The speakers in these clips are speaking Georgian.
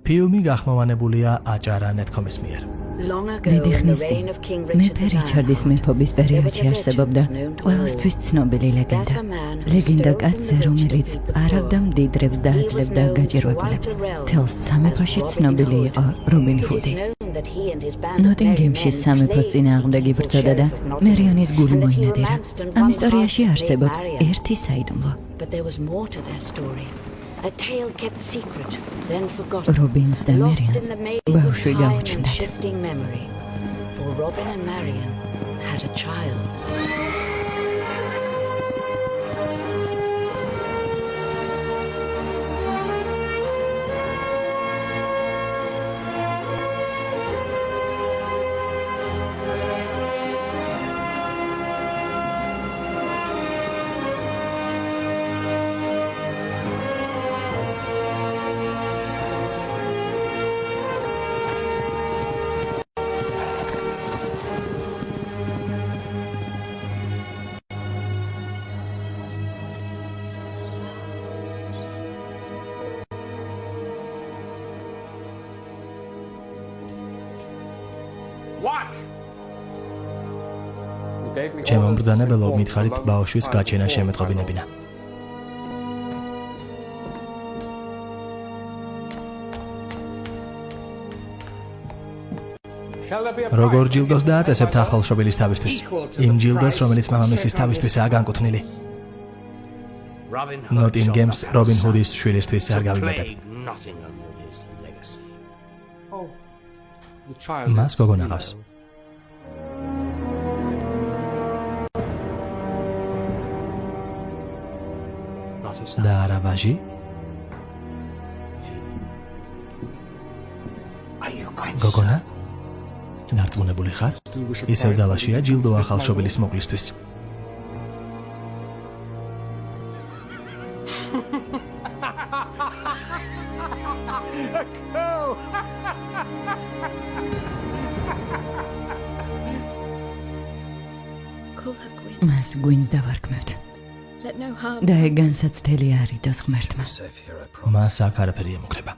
ფილმი გახმოვანებულია აჭარა.net.com-ის მიერ. დიდი ხნის წინ მეფე რიჩარდის მეფობის პერიოდში არსებობდა ყველასთვის ცნობილი ლეგენდა. ლეგენდა კაცზე, რომელიც არავდა მდიდრებს და აძლევდა გაჭირვებულებს. თელს სამეფოში ცნობილი იყო რობინ ჰუდი. ნოტინგემში სამეფოს წინააღმდეგ იბრძოდა და მერიონის გული მოინადირა. ამ ისტორიაში არსებობს ერთი საიდუმლო. A tale kept secret, then forgotten. Robin's და Marion's ბავშვი გაუჩნდათ. Shifting memory. For Robin and Marion had a child. ჩემო მბრძანებელო, მითხარით ბავშვის გაჩენა შემეტყობინებინა. როგორ ჯილდოს დააწესებთ ახალ შობილის თავისთვის? იმ ჯილდოს, რომელიც მამამისის თავისთვისაა განკუთვნილი. ნოტინგემს რობინ ჰუდის შვილისთვის არ გავიმეტებ. მას გოგონა ყავს. და არა ვაჟი? გოგონა? ნარწმუნებული ხარ? ისევ ძალაშია ჯილდო ახალ შობილის მოკლისთვის. მას გვინს დავარქმევთ. და ეგანსაცდელი არ იდოს ღმერთმა. მას აქ არაფერი ემუქრება.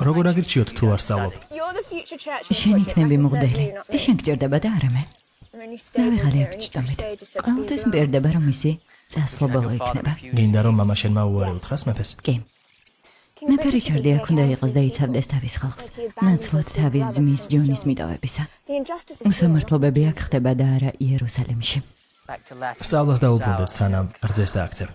როგორ აგირჩიოთ თუ არ სწავლობ? შენ იქნები მღვდელი. შენ გჭირდება და არა მე. დავიღალე აქ ჩიტომით. ყოველთვის მპირდება რომ ისი წასვლობაო იქნება. გინდა რომ მამა შენმა უარი უთხრას მეფეს? კი. მეფე რიჩარდი აქ უნდა იყოს და იცავდეს თავის ხალხს. ნაცვლად თავის ძმის ჯონის მიტოვებისა. უსამართლობები აქ ხდება და არა იერუსალიმში. სწავლას დაუბრუნდეთ, სანამ რძეს დააქცევ.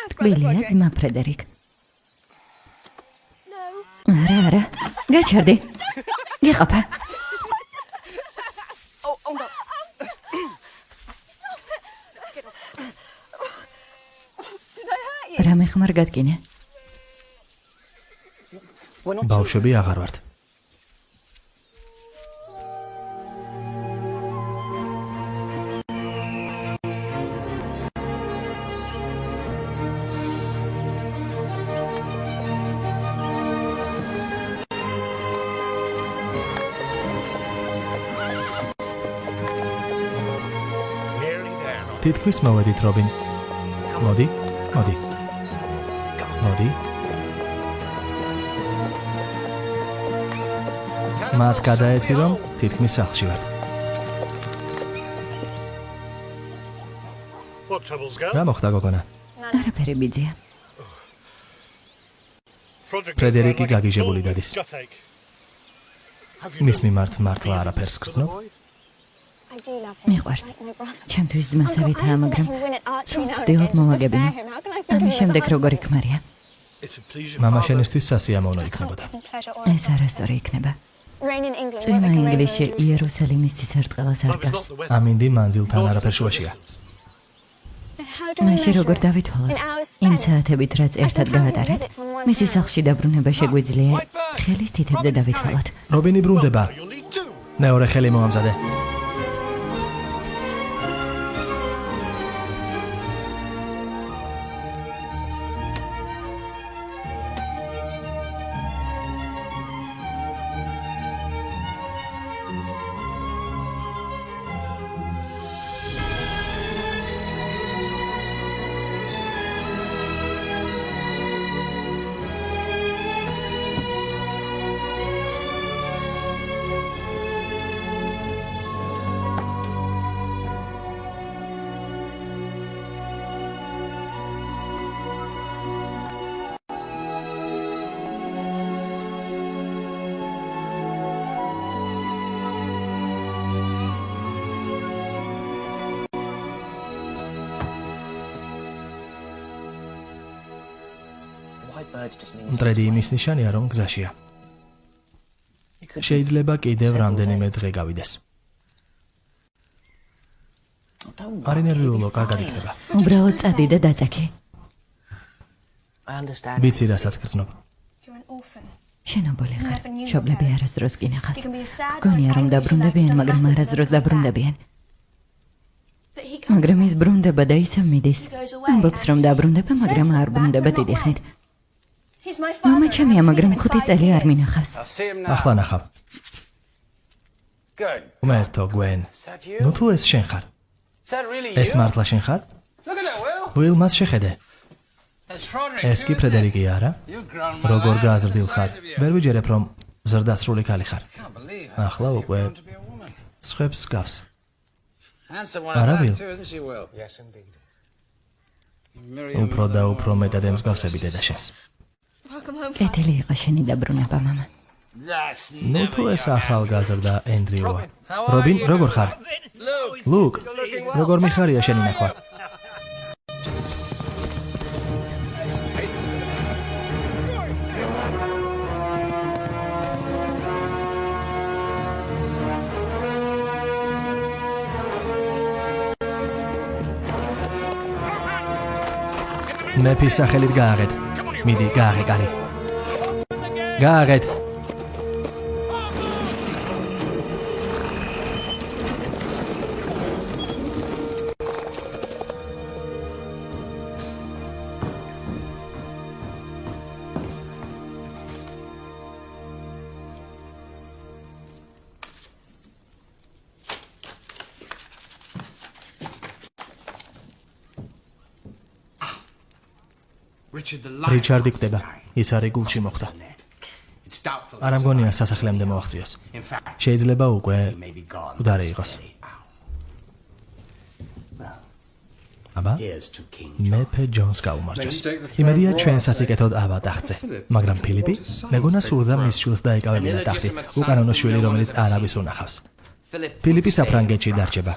ტკბილია ძმა ფრედერიკ. არა, გაჩერდი. გეყოფა. რამე ხმარ გადგინე? ბავშვები აღარ ვართ. თითქმის მოვედით, რობინ. მოდი. მათ გადაეცი რომ თითქმის სახლში ვართ. რა მოხდა გოგონა? არაფერი ბიძია. ფრედერიკი გაგიჟებული დადის. მის მიმართ მართლა არაფერს გრძნობ? მიყვარს. ჩემთვის ძმასავითაა, მაგრამ სულ ვცდილობ მომაგებინო. ამის შემდეგ როგორ იქმარია? მამა შენისთვის სასიამოვნო იქნებოდა. ეს არასწორი იქნება. წვიმა ინგლისში იერუსალიმის ცისარტყელას არ გავს. ამინდი მანძილთან არაფერ შუაშია. მაშინ როგორ დავითვალოთ? იმ საათებით რაც ერთად გავატარეთ, მისი სახლში დაბრუნება შეგვიძლია ხელის თითებზე დავითვალოთ. რობინი ბრუნდება. მეორე ხელი მოამზადე. მტრედი იმის ნიშანია, რომ გზაშია. შეიძლება კიდევ რამდენიმე დღე გავიდეს. არ ინერვიულო, კარგად იქნება. უბრალოდ წადი და დაწაკი. ვიცი რასაც გრძნობ. შენობული ხარ. მშობლები არასდროს გინახავს. გონია რომ დაბრუნდებიან, მაგრამ არასდროს დაბრუნდებიან. მაგრამ ის ბრუნდება და ისევ მიდის. ამბობს რომ დაბრუნდება, მაგრამ არ ბრუნდება დიდი ხნით. მამა ჩემია, მაგრამ 5 წელი არ მინახავს. ახლა ნახავ. უმერთო გვენ. ნუ თუ ეს შენ ხარ? ეს მართლა შენ ხარ? ვილ, მას შეხედე. ეს კი ფრედერიკი არა? როგორ გაზრდილ ხარ? ვერ ვიჯერებ რომ ზრდასრული ქალი ხარ. ახლა უკვე სხვებს გავს. არა ვილ? უფრო და უფრო მეტად ემსგავსები დედაშენს. კეთილი იყო შენი დაბრუნება, მამა. ნუ თუ ეს ახალგაზრდა ენდრიუა. რობინ, როგორ ხარ? ლუკ, როგორ მიხარია შენი ნახვა? მეფის სახელით გააღეთ. მიდი, გააღე კარი. გააღეთ. რიჩარდი კვდება. ის არის გულში მოხდა. არ ამგონია სასახლემდე მოაღწიოს. შეიძლება უკვე უდარე იყოს. აბა, მეფე ჯონს გაუმარჯოს. იმედია ჩვენ სასიკეთოდ ავა ტახტზე. მაგრამ ფილიპი მეგონა სურდა მის შვილს დაეკავებინა ტახტი. უკანონო შვილი, რომელიც არავის უნახავს. ფილიპი საფრანგეთში დარჩება.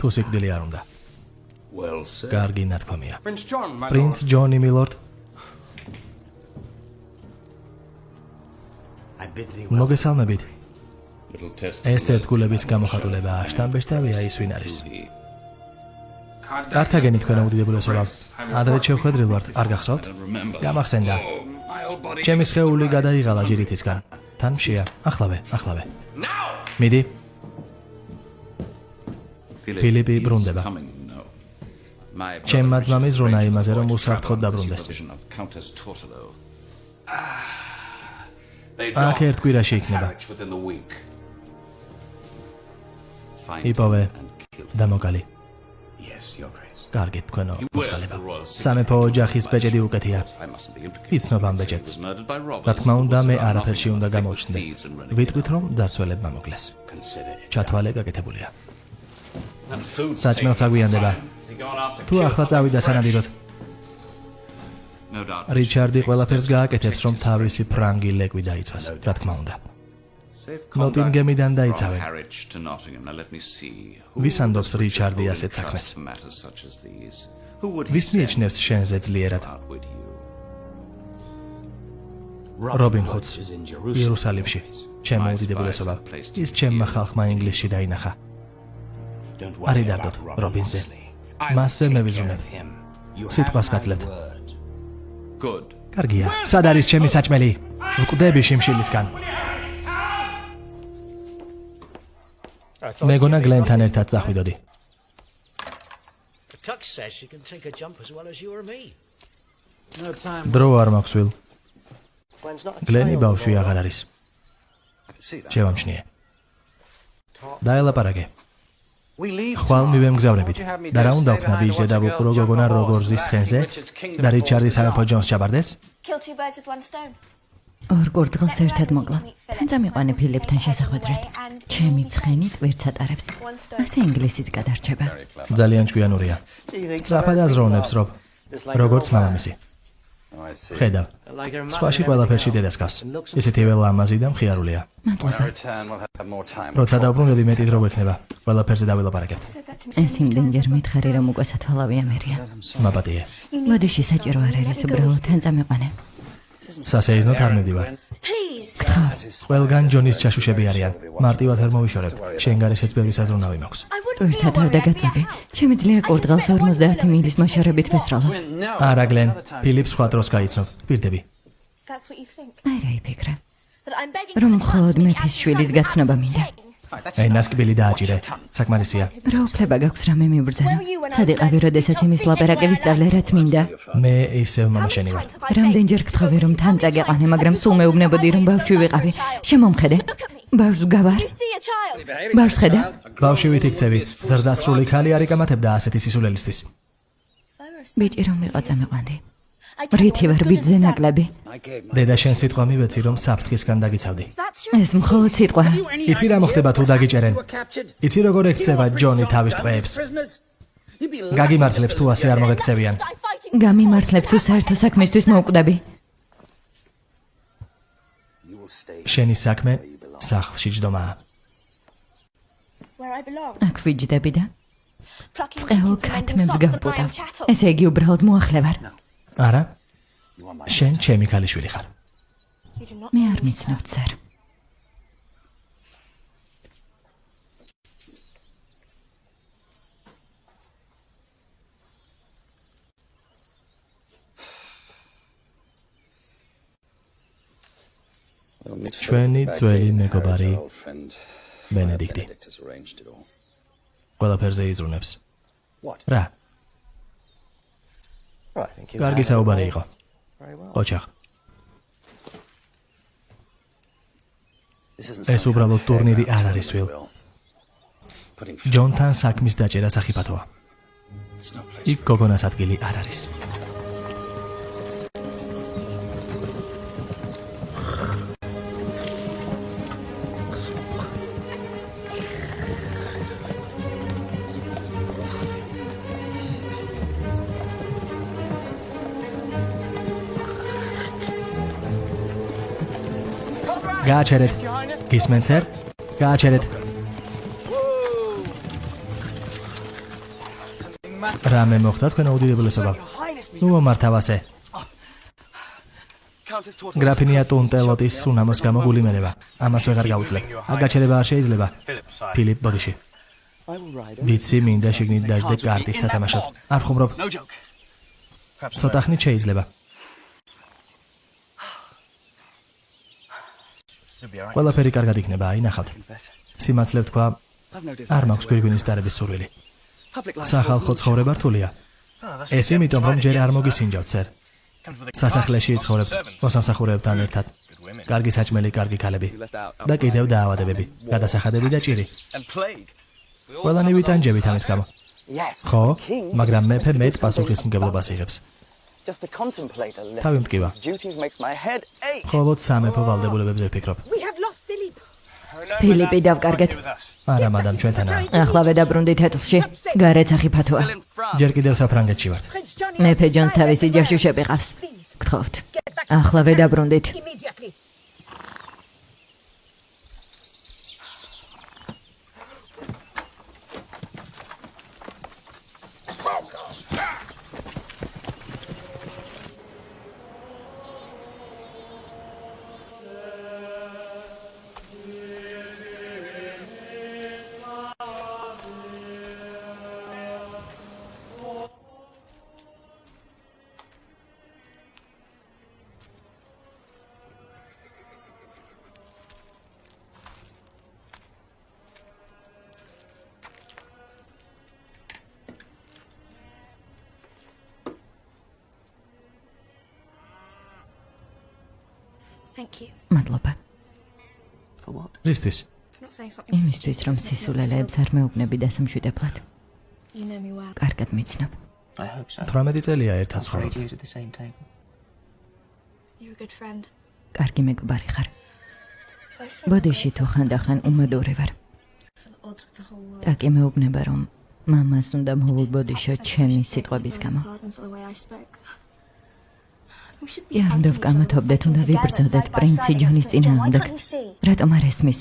თუ სიკვდილი არ უნდა. კარგი ნათქვამია. პრინც ჯონი მილორდ. მოგესალმებით. ეს ერთგულების გამოხატულებაა, შტამბეშტავია ის ვინ არის. კართაგენი თქვენ უდიდებულესობა. ადრე შევხედრილ ვართ, არ გახსოვთ? გამახსენდა. ჩემი სხეული გადაიღალა ჯირითისგან. თან მშია. ახლავე. მიდი. ფილიპი ბრუნდება. ჩემმა ძმამის ზრუნა იმაზე, რომ უსაფრთხოდ დაბრუნდეს. აქ ერთ კვირაში იქნება. იპოვე და მოკალი. კარგით, თქვენო მოწყალება. სამეფო ოჯახის ბეჭედი უკეთია. იცნობ ამ ბეჭედს. რა თქმა უნდა, მე არაფერში უნდა გამოჩნდე. ვიტყვით, რომ ძარცველებმა მოკლეს. ჩათვალე გაკეთებულია. საჭმელს აგვიანდება. თუ ახლა წავიდა სანადიროდ. რიჩარდი ყველაფერს გააკეთებს, რომ თავისი ფრანგი ლეკვი დაიცვას, რა თქმა უნდა. ნოტინგემიდან დაიცავენ. ვის ანდობს რიჩარდი ასეთ საქმეს? ვის მიიჩნევს შენზე ძლიერად? რობინ ჰუდს, იერუსალიმში, ჩემო უდიდებულესობა, ის ჩემმა ხალხმა ინგლისში დაინახა. არ იდარდოთ რობინზე. მასზე მე ვიზრუნებ. სიტყვას გაძლევთ. კარგია. სად არის ჩემი საჭმელი? ვკვდები შიმშილისგან. მეგონა გლენთან ერთად წახვიდოდი. დრო არ მაქვს ვილ. გლენი ბავშვი აღარ არის. შევამჩნიე. დაელაპარაკე. ხვალ მივემგზავრებით. და რა უნდა ვქნა ბიჭზე და ვუყურო გოგონა როგორ ზის ცხენზე და რიჩარდი სამეფო ჯონს ჩაბარდეს? ორ კურდღელს ერთად მოკლა. თან წამიყვანე ფილიპთან შესახვედრად. ჩემი ცხენით ვერც ატარებს. ასე ინგლისიც გადარჩება. ძალიან ჭკვიანურია. სწრაფად აზროვნებს რობ. როგორც მამამისი. ხედავ. სხვაში ყველაფერში დედას გავს. ისეთივე ლამაზი და მხიარულია. როცა დავბრუნდები მეტი დრო გვექნება. ყველაფერზე დავილაპარაკებთ. ეს იმდენჯერ მითხარი რომ უკვე სათვალავი ამერია. მაპატიე. მოდიში საჭირო არ არის უბრალოდ თან წამიყვანე. სასეირნოთ არ მივდივარ. ყველგან ჯონის ჩაშუშები არიან. მარტივად ვერ მოვიშორებ. შენ გარეშეც ბევრი საზრუნავი მაქვს. ერთად არ დაგაწვევი. ჩემი ძლია კურდღელს 50 მილის მოშორებით ვესრალა. არა გლენ, ფილიპს სხვა დროს გაიცნობ. პირდები. აი რა იფიქრე. რომ მხოლოდ მეფის შვილის გაცნობა მინდა. ენას კბილი დააჭირე. საკმარისია. რა უფლება გაქვს რამე მიბრძანა? სად იყავი, როდესაც იმის ლაპარაკი ვისწავლე, რაც მინდა? მე ისევ მამაშენი ვარ. რამდენჯერ გთხოვე რომ თან წაგეყანე, მაგრამ სულ მეუბნებოდი რომ ბავშვი ვიყავი. შემომხედე. ბავშვს გავარ. ბავშვს ხედა. ბავშვივით იქცევი. ზრდასრული ქალი არ იკამათებდა ასეთი სისულელისთვის. ბიჭი რომ იყო წამიყვანდი. რითი ვარ ბიჭზე ნაკლები. დედა შენ სიტყვა მივეცი რომ საფრთხისგან დაგიცავდი. ეს მხოლოდ სიტყვა. იცი რა მოხდება თუ დაგიჭერენ? იცი როგორ ექცევა ჯონი თავის ტყვეებს? გაგიმართლებს თუ ასე არ მოგექცევიან. გამიმართლებ თუ საერთო საქმისთვის მოვკვდები. შენი საქმე სახლში ჯდომაა. აქ ვიჯდები და წყეულ ქათმებს გავპუტავ. ესე იგი უბრალოდ მოახლე ვარ. არა? შენ ჩემი ქალიშვილი ხარ. მე არ მიცნობ სერ. ჩვენი ძველი მეგობარი ბენედიქტი. ყველაფერზე იზრუნებს. რა? კარგი საუბარი იყო. ოჩახ. ეს უბრალოდ ტურნირი არ არის ვილ. ჯონთან საქმის დაჭერა სახიფათოა. იქ გოგონას ადგილი არ არის. გააჩერეთ. გისმენთ სერ? გააჩერეთ. რამე მოხდა თქვენო უდიდებულესობა? ნუ მომართავ ასე. გრაფინია ტუნტელოტის სუნამოს გამო გულიმერება. ამას ვეღარ გავუძლებ. აგაჩერება არ შეიძლება. ფილიპ ბოდიში. ვიცი მინდა შიგნით დაждე კარტის სათამაშოდ. არ ხუმრობ. ცოტა ხნით შეიძლება. ყველაფერი კარგად იქნება, აინახავთ. სიმართლე ვთქვა, არ მაქვს გვირგვინის დარების სურვილი. სახალხო ცხოვრება რთულია. ეს იმიტომ, რომ ჯერ არ მოგისინჯავთ, სერ. სასახლეში იცხოვრებ, მოსამსახურეებთან ერთად. კარგი საჭმელი, კარგი ქალები. და კიდევ დაავადებები, გადასახადები და ჭირი. ყველანი ვიტანჯებით ამის გამო. ხო, მაგრამ მეფე მეტ პასუხისმგებლობას იღებს. თავი მტკივა. მხოლოდ სამეფო ვალდებულებებზე ვფიქრობ. ფილიპი დავკარგეთ. არა, მადამ, ჩვენთანაა. ახლავე დაბრუნდით ეთლში. გარეთ ახიფათოა. ჯერ კიდევ საფრანგეთში ვართ. მეფე ჯონს თავისი ჯაშუშები ყავს. გთხოვთ. ახლავე დაბრუნდით. მადლობა. რისთვის? იმისთვის, რომ სისულელეებს არ მეუბნები დასამშვიდებლად. კარგად მიცნობ. 18 წელია ერთად ცხოვრობთ. კარგი მეგობარი ხარ. ბოდიში თუ ხანდახან უმადური ვარ. ტაკი მეუბნება, რომ მამას უნდა მოვუბოდიშო ჩემი სიტყვების გამო. არ უნდა ვკამათობდეთ, უნდა ვიბრძოდეთ პრინცი ჯონის წინააღმდეგ. რატომ არ ესმის?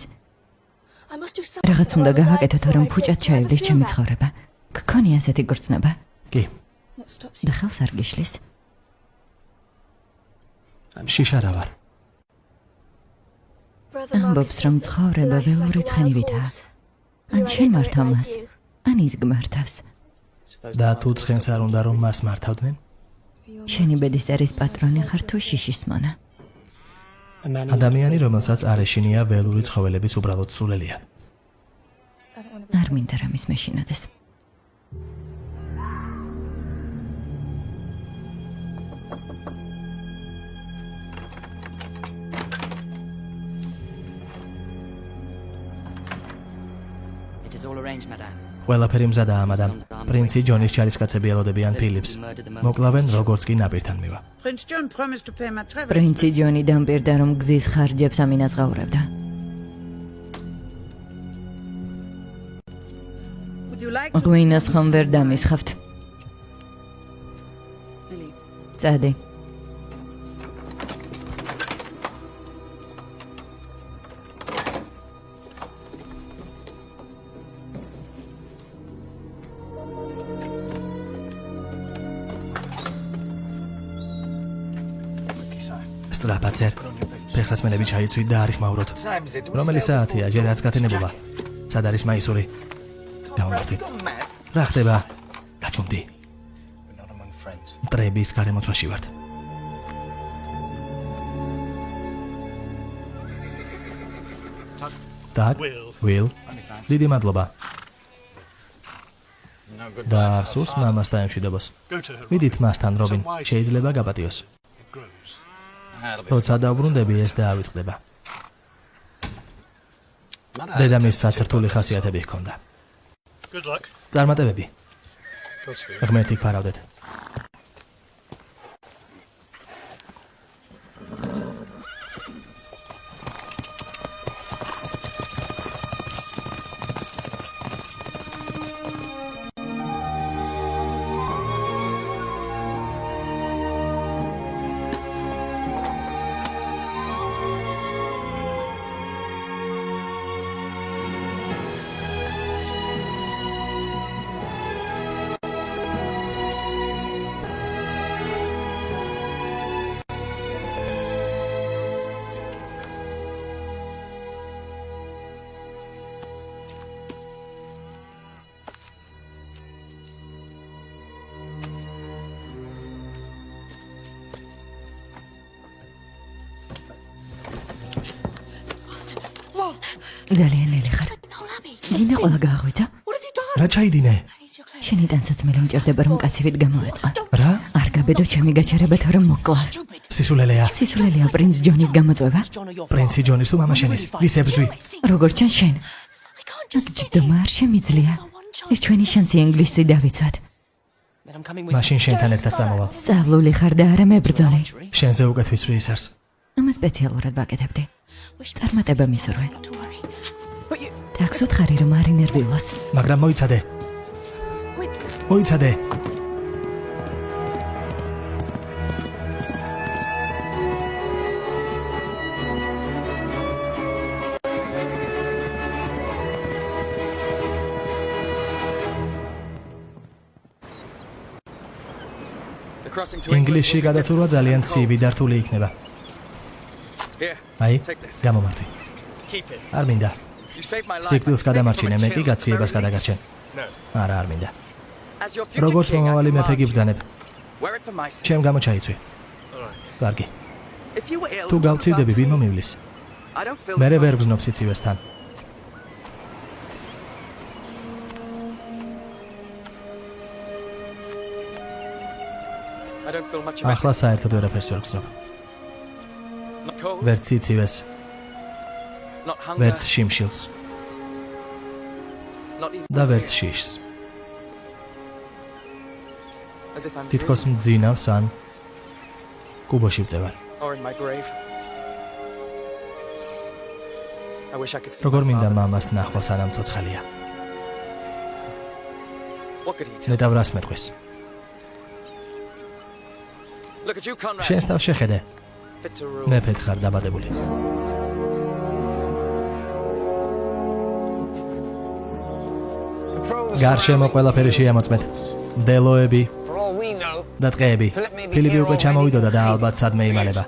რაღაც უნდა გავაკეთოთ, რომ ფუჭად ჩაივდეს ჩემი ცხოვრება. გქონია ასეთი გრძნობა? კი. და ხელს არ გიშლის? შიშარა ვარ. ამბობს, რომ ცხოვრება ველური ცხენივითაა. ან შენ მართავ მას, ან ის გმართავს. და თუ ცხენს არ უნდა რომ მას მართავდნენ? შენი ბედისწერის პატრონი ხარ თუ შიშის მონა? ადამიანი, რომელსაც არ ეშინია ველური ცხოველების უბრალოდ სულელია. არ მინდა რომ ის მეშინოდეს. ყველაფერი მზადაა, მადამ. პრინცი ჯონის ჯარისკაცები ელოდებიან ფილიპს. მოკლავენ როგორც კი ნაპირთან მივა. პრინცი ჯონი დამპირდა, რომ გზის ხარჯებს ამინაზღაურებდა. ღვინოს ხომ ვერ დამისხავთ? წადი. სწრაფად, ფეხსაცმელები ჩაიცვით და არიხმაუროთ. რომელი საათია? ჯერ არც გათენებულა. სად არის მაისური? დავმართი. რა ხდება? გაჩუმდი. მტრების გარემოცვაში ვართ. Так, Will. დიდი მადლობა. და სულს მამასთან მშვიდობას. ვიდით მასთან, რობინ, შეიძლება გაპატიოს. როცა დავბრუნდები, ეს დაავიწყდება. დედამისს საცრთული ხასიათები ჰქონდა. წარმატებები. ღმერთი გფარავდეთ. ძალიან ნელი ხარ. გინდა ყველა გააღვიძა? რა ჩაიდინე? შენი ტანსაცმელი მჭირდება, რომ კაცივით გამოეწყო. რა? არ გაბედო ჩემი გაჩერება, რომ მოკლა. სისულელეა. სისულელეა პრინც ჯონის გამოწვევა? პრინცი ჯონის თუ მამა შენის? ვის ებრძვი? როგორც ჩან შენ. ჯდომა არ შემიძლია. ეს ჩვენი შანსი ინგლისი დავიცვათ. მაშინ შენთან ერთად წამოვალ. სწავლული ხარ და არა მებრძოლი. შენზე უკეთ ვისვრი ის არს. ამას სპეციალურად ვაკეთებდი. წარმატება მისურვე. დაქსოთ ხარი რომ არ ინერვიულოს. მაგრამ მოიცადე. მოიცადე. ინგლისში გადაცურვა ძალიან ცივი და რთული იქნება. აი, გამომართვი. არ მინდა. სიკვდილს გადამარჩინე, მე კი გაციებას გადაგარჩენ. არა, არ მინდა. როგორც მომავალი მეფე გიბრძანებ. ჩემ გამო ჩაიცვი. კარგი. თუ გავცივდები, ვინ მომივლის? მე ვერ გზნობ სიცივესთან. ახლა საერთოდ ვერაფერს ვერ გზნობ. ვერც სიცივეს, ვერც შიმშილს და ვერც შიშს. თითქოს მძინავს ან კუბოში ვწევარ. როგორ მინდა მამას ნახვა სანამ ცოცხალია. ნეტავ რას მეტყვის? შენს თავს შეხედე. მეფედ ხარ დაბადებული. გარშემო ყველაფერი შეამოწმეთ. დელოები და ტყეები. ფილიპი უკვე ჩამოვიდოდა და ალბათ სადმე იმალება.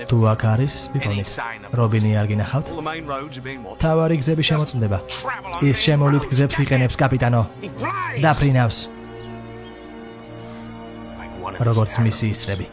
თუ აქ არის, ვიფონით. რობინი არ გინახავთ? თავარი გზები შემოწმდება. ის შემოვლით გზებს იყენებს კაპიტანო. დაფრინავს. როგორც მისი ისრები.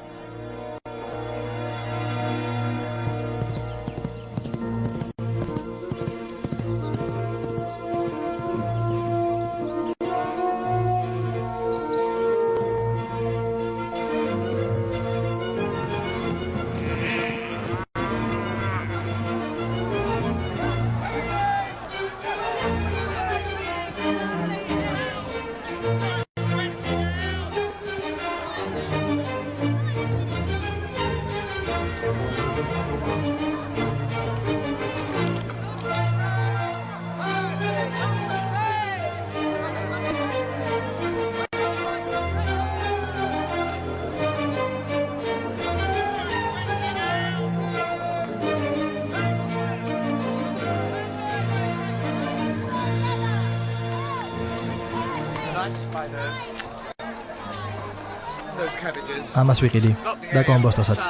ამას ვიყიდი და კომბოსტოსაც.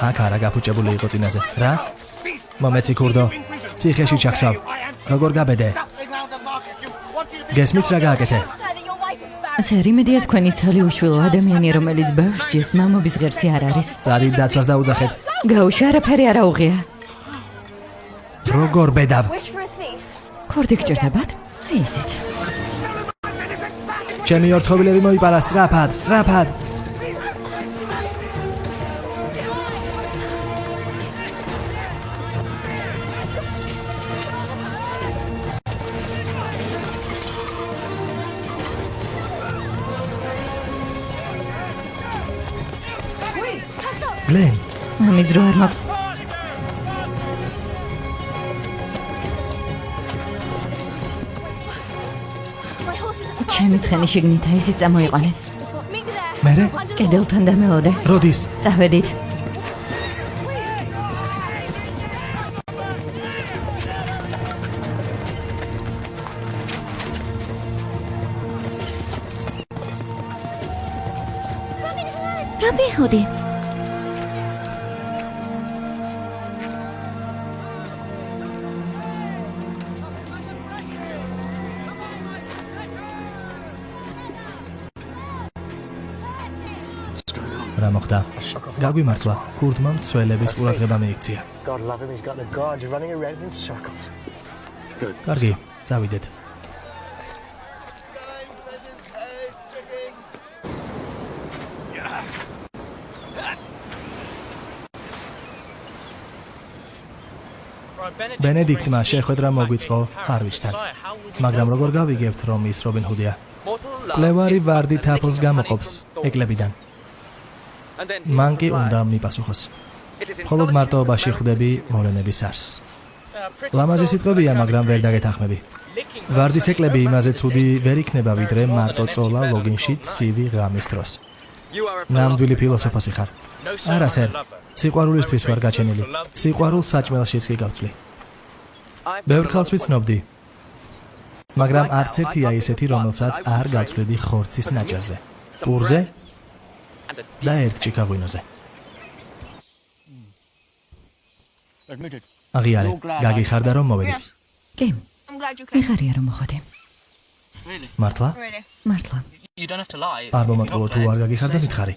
აქ არა გაფუჭებული იყო წინაზე. რა? მომეცი ქურდო. ციხეში ჩახსავ. როგორ გაბედე? გესმის რა გააკეთე? სერიმედია თქვენი ცალი უშვილო ადამიანი რომელიც ბავშვს მამობის ღერსი არ არის. წარით დაცვას დაუძახეთ. გაუშვა არაფერი არ აუღია. როგორ ბედავ? ქორდი გჭირდებათ? აი ისიც. ჩემი ორცხოვილები მოიპარა სწრაფად, სწრაფად. გლენ, ამის დრო არ მაქვს. ჩემი ცხენი შიგნით ისიც წამოიყვანეთ. მერე? კედელთან დამელოდე. როდის? წავედით. რობინ ჰუდი. რა მოხდა? გაგვიმართლა. ქურდმა მცველების ყურადღება მიიქცია. კარგი, წავიდეთ. ბენედიქტმა შეხვედრა მოგვიწყო ჰარვიჩთან. მაგრამ როგორ გავიგებთ, რომ ის რობინ ჰუდია? კვლევარი ვარდი თაფლს გამოყოფს ეკლებიდან. მან კი უნდა მიპასუხოს. მხოლოდ მარტოობაში ხვდები მოვლენების არსს. ლამაზი სიტყვებია, მაგრამ ვერ დაგეთანხმები. ვარდის ეკლები იმაზე ცუდი ვერ იქნება, ვიდრე მარტო წოლა ლოგინში ცივი ღამის დროს. ნამდვილი ფილოსოფოსი ხარ. არა, სერ. სიყვარულისთვის ვარ გაჩენილი. სიყვარულს საჭმელშიც კი გავწვი. ბევრ ხალხს ვიცნობდი. მაგრამ არც ერთია ისეთი, რომელსაც არ გავწვლიდი ხორცის ნაჭერზე, პურზე და ერთ ჩიკაღვინოზე. აღიარე, გაგიხარდა რომ მოვედი. კი, მიხარია რომ მოხდე. მართლა? მართლა. არ მომატყუო თუ არ გაგიხარდა მითხარი.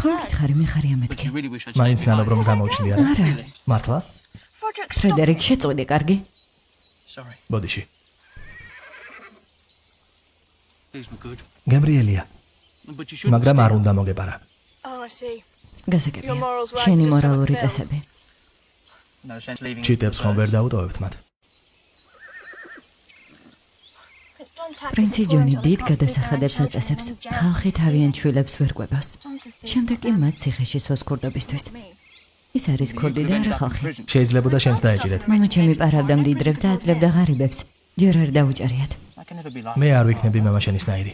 ხომ მითხარი, მიხარია მეთქი. მაინც ნანობ რომ გამოვჩნდი არა? არა. მართლა? ფრედერიკ, შეწყვეტე, კარგი? ბოდიში. გებრიელია. მაგრამ არ უნდა მოგეპარა. გასაგებია. შენი მორალური წესები. ჩიტებს ხომ ვერ დაუტოვებთ მათ. პრინცი ჯონი დიდ გადასახადებს აწესებს. ხალხი თავიანთ შვილებს ვერ ყვებავს. შემდეგ კი მათ ციხეში სვას ქურდობისთვის. ის არის ქურდი და არა ხალხი. შეიძლებოდა შენს დაეჭირეთ. მამა ჩემი პარავდა მდიდრებს და აძლევდა ღარიბებს. ჯერ არ დაუჭერიათ. მე არ ვიქნები მამა შენისნაირი.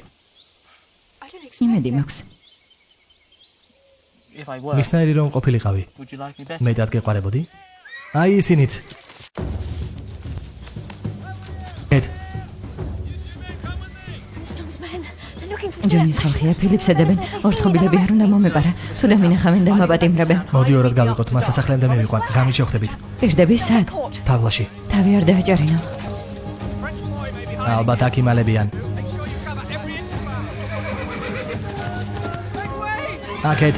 იმედი მაქვს. მისნაირი რომ ყოფილიყავი. მეტად გეყარებოდი? აი ისინიც. ეთ. ჯონის ხალხია ფილიპს ეძებენ. ორცხობილები არ უნდა მომეპარა. თუ დამინახავენ დამაპატიმრებენ. მოდი ორად გავიყოთ, მათ სასახლემდე მივიყვან. ღამით შევხვდებით. პირდები სად? თავლაში. თავი არ დააჭარინო. ალბათ აქ იმალებიან. აქეთ.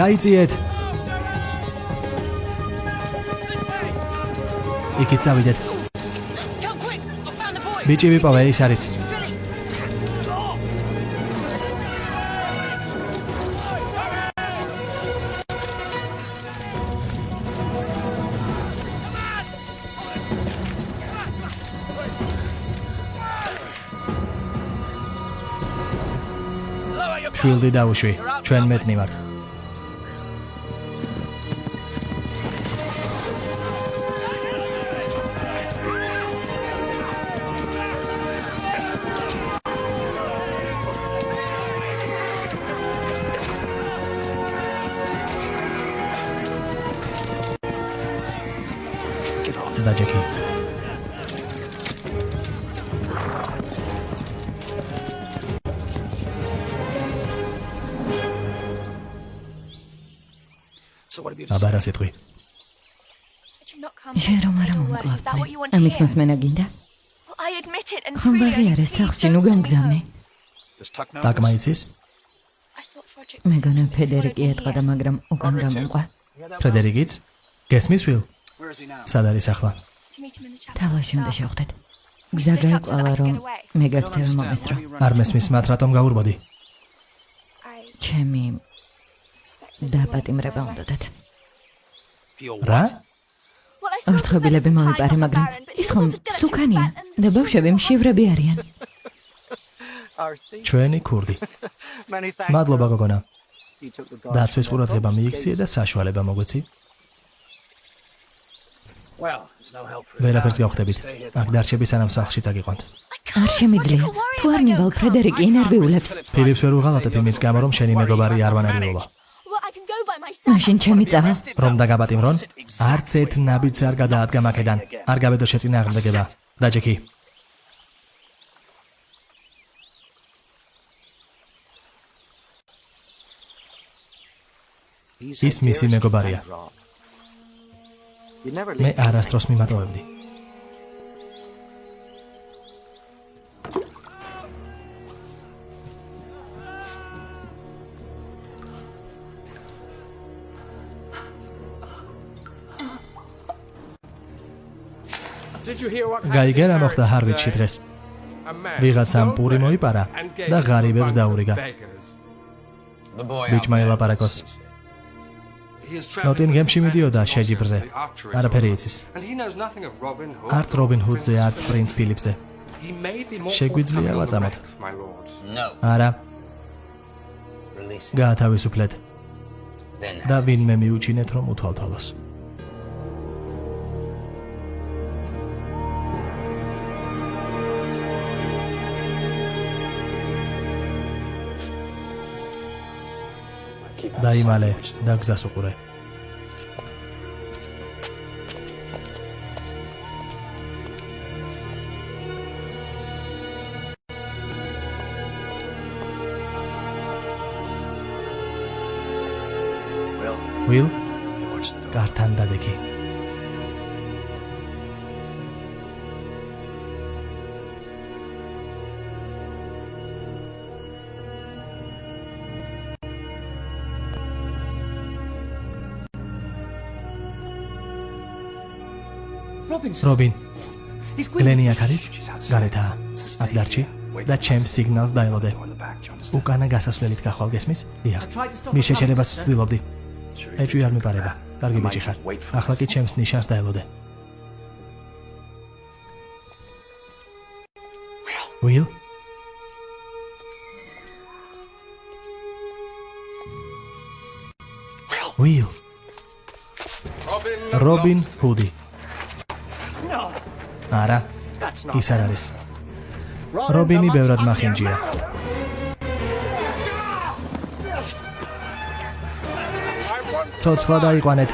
გაიწიეთ. იქით წავიდეთ. ბიჭი ვიპოვე, ის არის. შვილდი დაუშვი, ჩვენ მეტნი ვართ. და ჯეკი. აბარა სიტყვი. შენ რომ არა მომკლავდა. ამის მოსმენა გინდა? ხომ ვაღიარე სახლში, ნუ გამგზავნე. დაკმა იცის? მეგონა ფედერიკი ეტყოდა, მაგრამ უკან გამომყვა. ფრედერიკიც? გესმის ვილ? სად არის ახლა? თალაში უნდა შევხვდეთ. გზა გაიყვალა რომ მე გაქცევა მომესწრო. არ მესმის მათ რატომ გაურბოდი? ჩემი დაპატიმრება უნდათ. რა? ორცხობილები მოვიპარე, მაგრამ ის ხომ სუქანია და ბავშვები მშივრები არიან. ჩვენი ქურდი. მადლობა გოგონა. დაცვის ყურადღება მიიქციე და საშუალება მოგვეცი. ვერაფერს გავხდებით. აქ დარჩები სანამ სახლში წაგიყვანთ. არ შემიძლია. თუ არ მივალ ფრედერიკი ინერვიულებს. ფილიპს ვერ უღალატებ იმის გამო, რომ შენი მეგობარი არ ვანერვიულა. მაშინ ჩემი წავა. რომ დაგაპატიმრონ? არც ერთ ნაბიჯს არ გადაადგა აქედან. არ გავედო შეწინააღმდეგება. და ჯეკი. ის მისი მეგობარია. მე არასდროს მიმატოვებდი. გაიგე რა მოხდა ჰარვიჩში დღეს? ვიღაცამ პური მოიპარა და ღარიბებს დაურიგა. ბიჭმა ელაპარაკოს. ნოტინგემში მიდიოდა შეჯიბრზე. არაფერი იცის. არც რობინ ჰუდზე, არც პრინც ფილიპზე. შეგვიძლია ვაწამოთ. არა. გაათავისუფლეთ. და ვინმე მიუჩინეთ, რომ უთვალთვალოს. დაიმალე და გზას უყურე. Will, კართან დადექი. რობინ, გლენი აქ არის? გარეთაა. აქ დარჩი და ჩემს სიგნალს დაელოდე. უკანა გასასვლელით გახვალ, გესმის? დიახ. მის შეჩერებას ვცდილობდი. ეჭვი არ მიპარება. კარგი ბიჭი ხარ. ახლა კი ჩემს ნიშანს დაელოდე. Will? Will. Robin Hood. არა, ის არ არის. რობინი ბევრად მახინჯია. ცოცხლა დაიყვანეთ.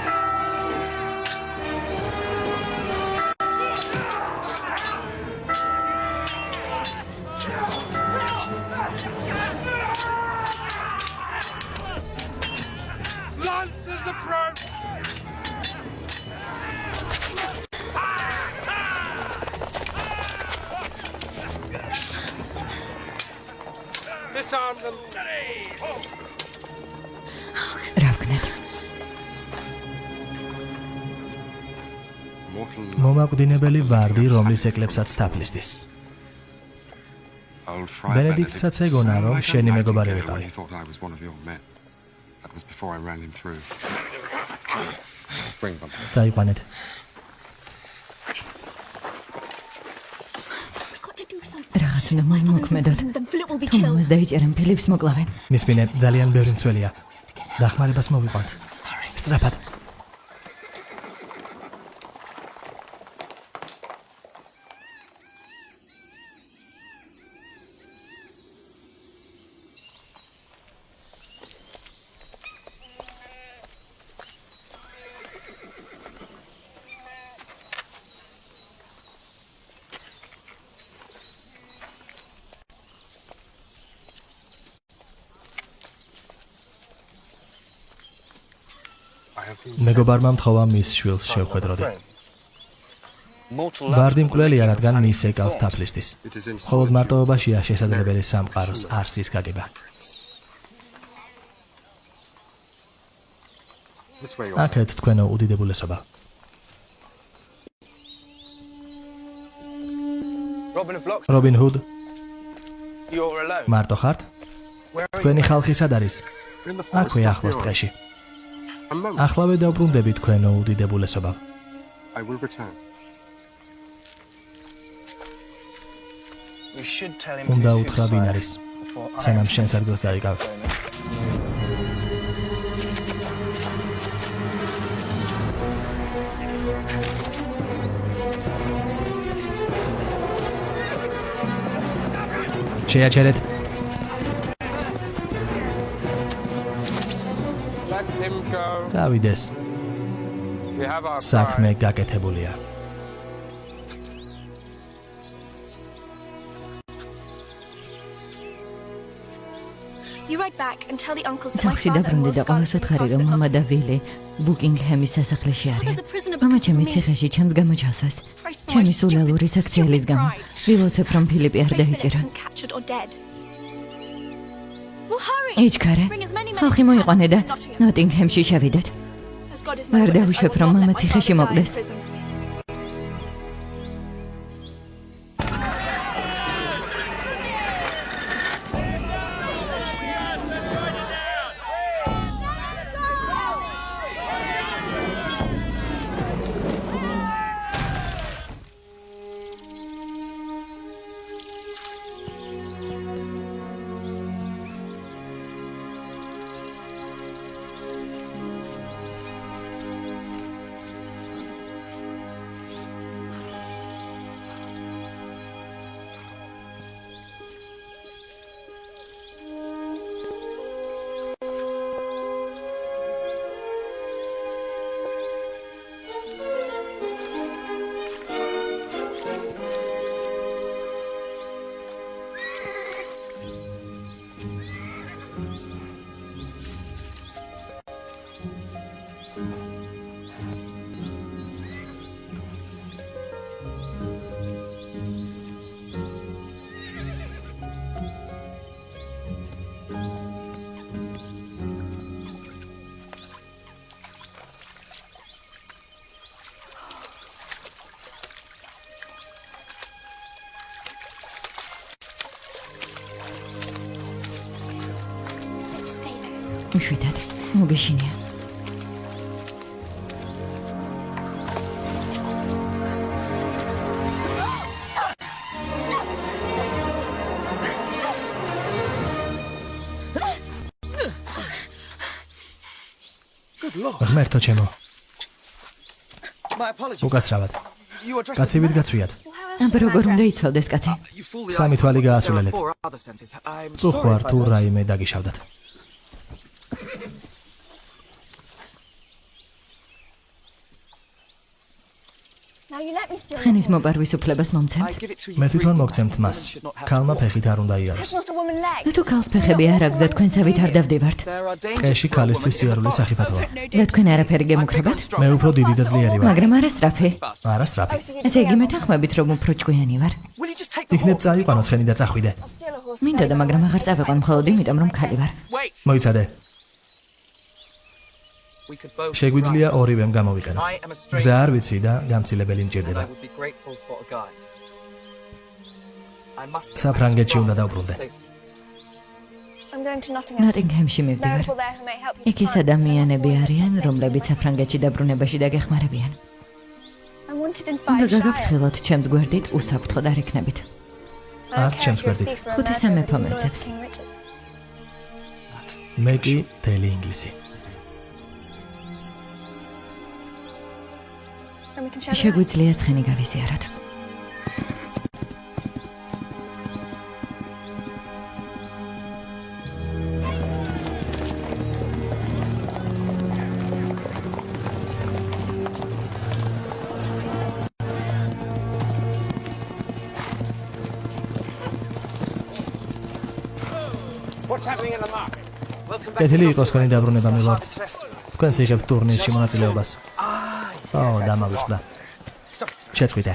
რა ვქნათ? მომაკვდინებელი ვარდი, რომლის ეკლესაც თაფლისდის. ბენედიქტსაც ეგონა, რომ შენი მეგობარი ვიყავი. წაიყვანეთ. რაღაც უნდა მოიმოქმედოთ. თომას დაიჭერენ, ფილიპს მოკლავენ. მისმინე, ძალიან ბევრი მცველია. დახმარებას მოვიყვანთ. სწრაფად. მეგობარმა მთხოვა მის შვილს შევხვედროდი. ვარდი მკვლელია, რადგან მის ეკალს თაფლისდის. მხოლოდ მარტოობაშია შესაძლებელი სამყაროს არსის გაგება. აქეთ თქვენო უდიდებულესობა. რობინ ჰუდ, მარტო ხართ? თქვენი ხალხი სად არის? აქვე ახლოს ტყეში. ახლავე დავბრუნდები თქვენო უდიდებულესობა. უნდა უთხრა ვინ არის, სანამ შენს ადგილს დაიკავ. შეაჩერეთ. წავიდეს. საქმე გაკეთებულია. სახლში დაბრუნდი და ყოველს ვთხარი, რომ მამა და ვილი ბუკინგჰემის სასახლეში არიან. მამა ჩემი ციხეში ჩემს გამოჩასვეს. ჩემი სულელური საქციელის გამო. ვილოცებ, რომ ფილიპი არ დაიჭირა. იჩქარე, ხალხი მოიყვანე და ნოტინგჰემში შევიდეთ. არ დავუშვებ, რომ მამა ციხეში მოკვდეს. მშვიდად. მოგეშინია. ღმერთო ჩემო. უკაცრავად. კაცივით გაცვიათ. აბა როგორ უნდა იცავდეს კაცი? სამი თვალი გაასულელეთ. წუხვარ თუ რაიმე დაგიშავდათ. ცხენის მოპარვის უფლებას მომცემთ? მე თვითონ მოგცემთ მას. ქალმა ფეხით არ უნდა იაროს. თუ ქალს ფეხები არ აქვს და თქვენსავით არ დავდებართ. ტყეში ქალისთვის სიარულე სახიფათოა. და თქვენ არაფერი გემუქრებათ? მე უფრო დიდი და ძლიერი ვარ. მაგრამ არა სწრაფი. არა სწრაფი. ესე იგი მეთანხმებით რომ უფრო ჭკვიანი ვარ. იქნებ წაიყვანო ცხენი და წახვიდე. მინდოდა მაგრამ აღარ წავიყვან მხოლოდ იმიტომ რომ ხალი ვარ. მოიცადე. შეგვიძლია ორივემ გამოვიყენოთ. გზა არ ვიცი და გამცილებელი მჭირდება. საფრანგეთში უნდა დავბრუნდე. ნოტინგჰემში მივდივარ. იქ ის ადამიანები არიან, რომლებიც საფრანგეთში დაბრუნებაში დაგეხმარებიან. უნდა გაგაფრთხილოთ ჩემს გვერდით უსაფრთხოდ არ იქნებით. არც ჩემს გვერდით. ხუთი სამეფო მეძებს. მე კი მთელი ინგლისი. შეგვიძლია ცხენი გავიზიაროთ. კეთილი იყოს თქვენი დაბრუნება, მილორდ. თქვენც იღებთ ტურნირში მონაწილეობას. დამავიწყდა. შეწყვიტე.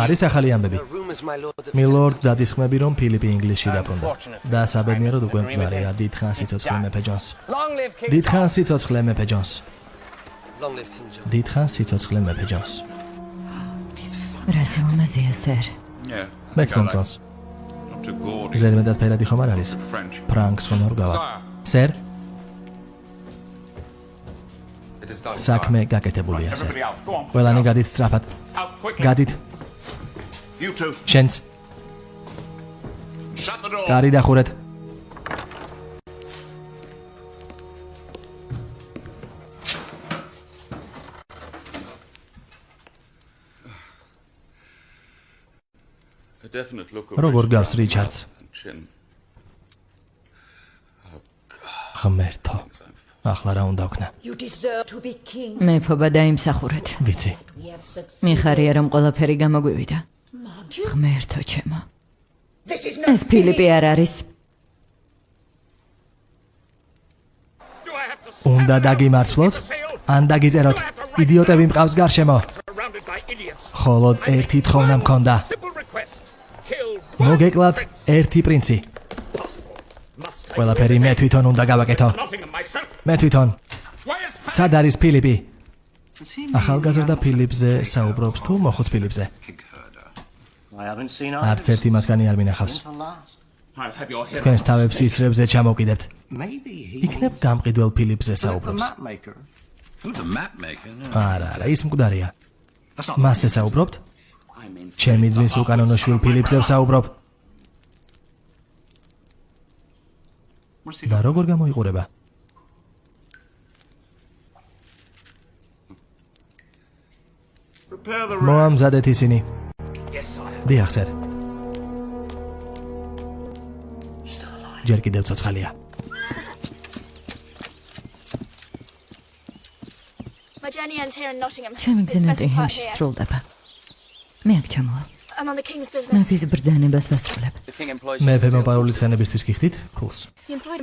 არის ახალი ამბები. მილორდ დადისხმები, რომ ფილიპი ინგლისში დაბრუნდა. და საბედნიეროდ უკვე მკვდარია. დიდხანს სიცოცხლე მეფე ჯონს. დიდხანს სიცოცხლე მეფე ჯონს. დიდხანს სიცოცხლე მეფე ჯონს. რა სიმამაზეა, სერ? მეც მომწონს. ზედმეტად ფერადი ხომ არ არის? ფრანკს ხომ არ გავარ? სერ? საქმე გაკეთებულია, სერ. ყველანი გადით სწრაფად. გადით. შენც. კარი დახურეთ. როგორ გავს რიჩარდს? ღმერთო. ახლა რა უნდა ვქნა? მეფობა დაიმსახურეთ. ვიცი. მიხარია რომ ყველაფერი გამოგვივიდა. ღმერთო ჩემო. ეს ფილიპი არ არის. უნდა დაგიმართლოთ? ან დაგიწეროთ? იდიოტები მყავს გარშემო. მხოლოდ ერთი თხოვნა მქონდა. მოგეკლათ ერთი პრინცი. ყველაფერი მე თვითონ უნდა გავაკეთო. მე თვითონ. სად არის ფილიპი? ახალგაზრდა ფილიპზე საუბრობს თუ მოხუც ფილიპზე? არც ერთი მათგანი არ მინახავს. თქვენს თავებს ისრებზე ჩამოვკიდებთ. იქნებ გამყიდველ ფილიპზე საუბრობს. არა, ის მკვდარია. მასზე საუბრობთ? ჩემი ძმის უკანონო შვილ ფილიპზე ვსაუბრობ. და როგორ გამოიყურება? მოამზადეთ ისინი. დიახ, სერ. ჯერ კიდევ ცოცხალია. ჩემი გზა ნოტინგჰემში სრულდება. მე აქ ჩამოვალ. მეფის ბრძანებას ვასრულებ. მეფე მოპარული ცხენებისთვის გიხდით ფულს.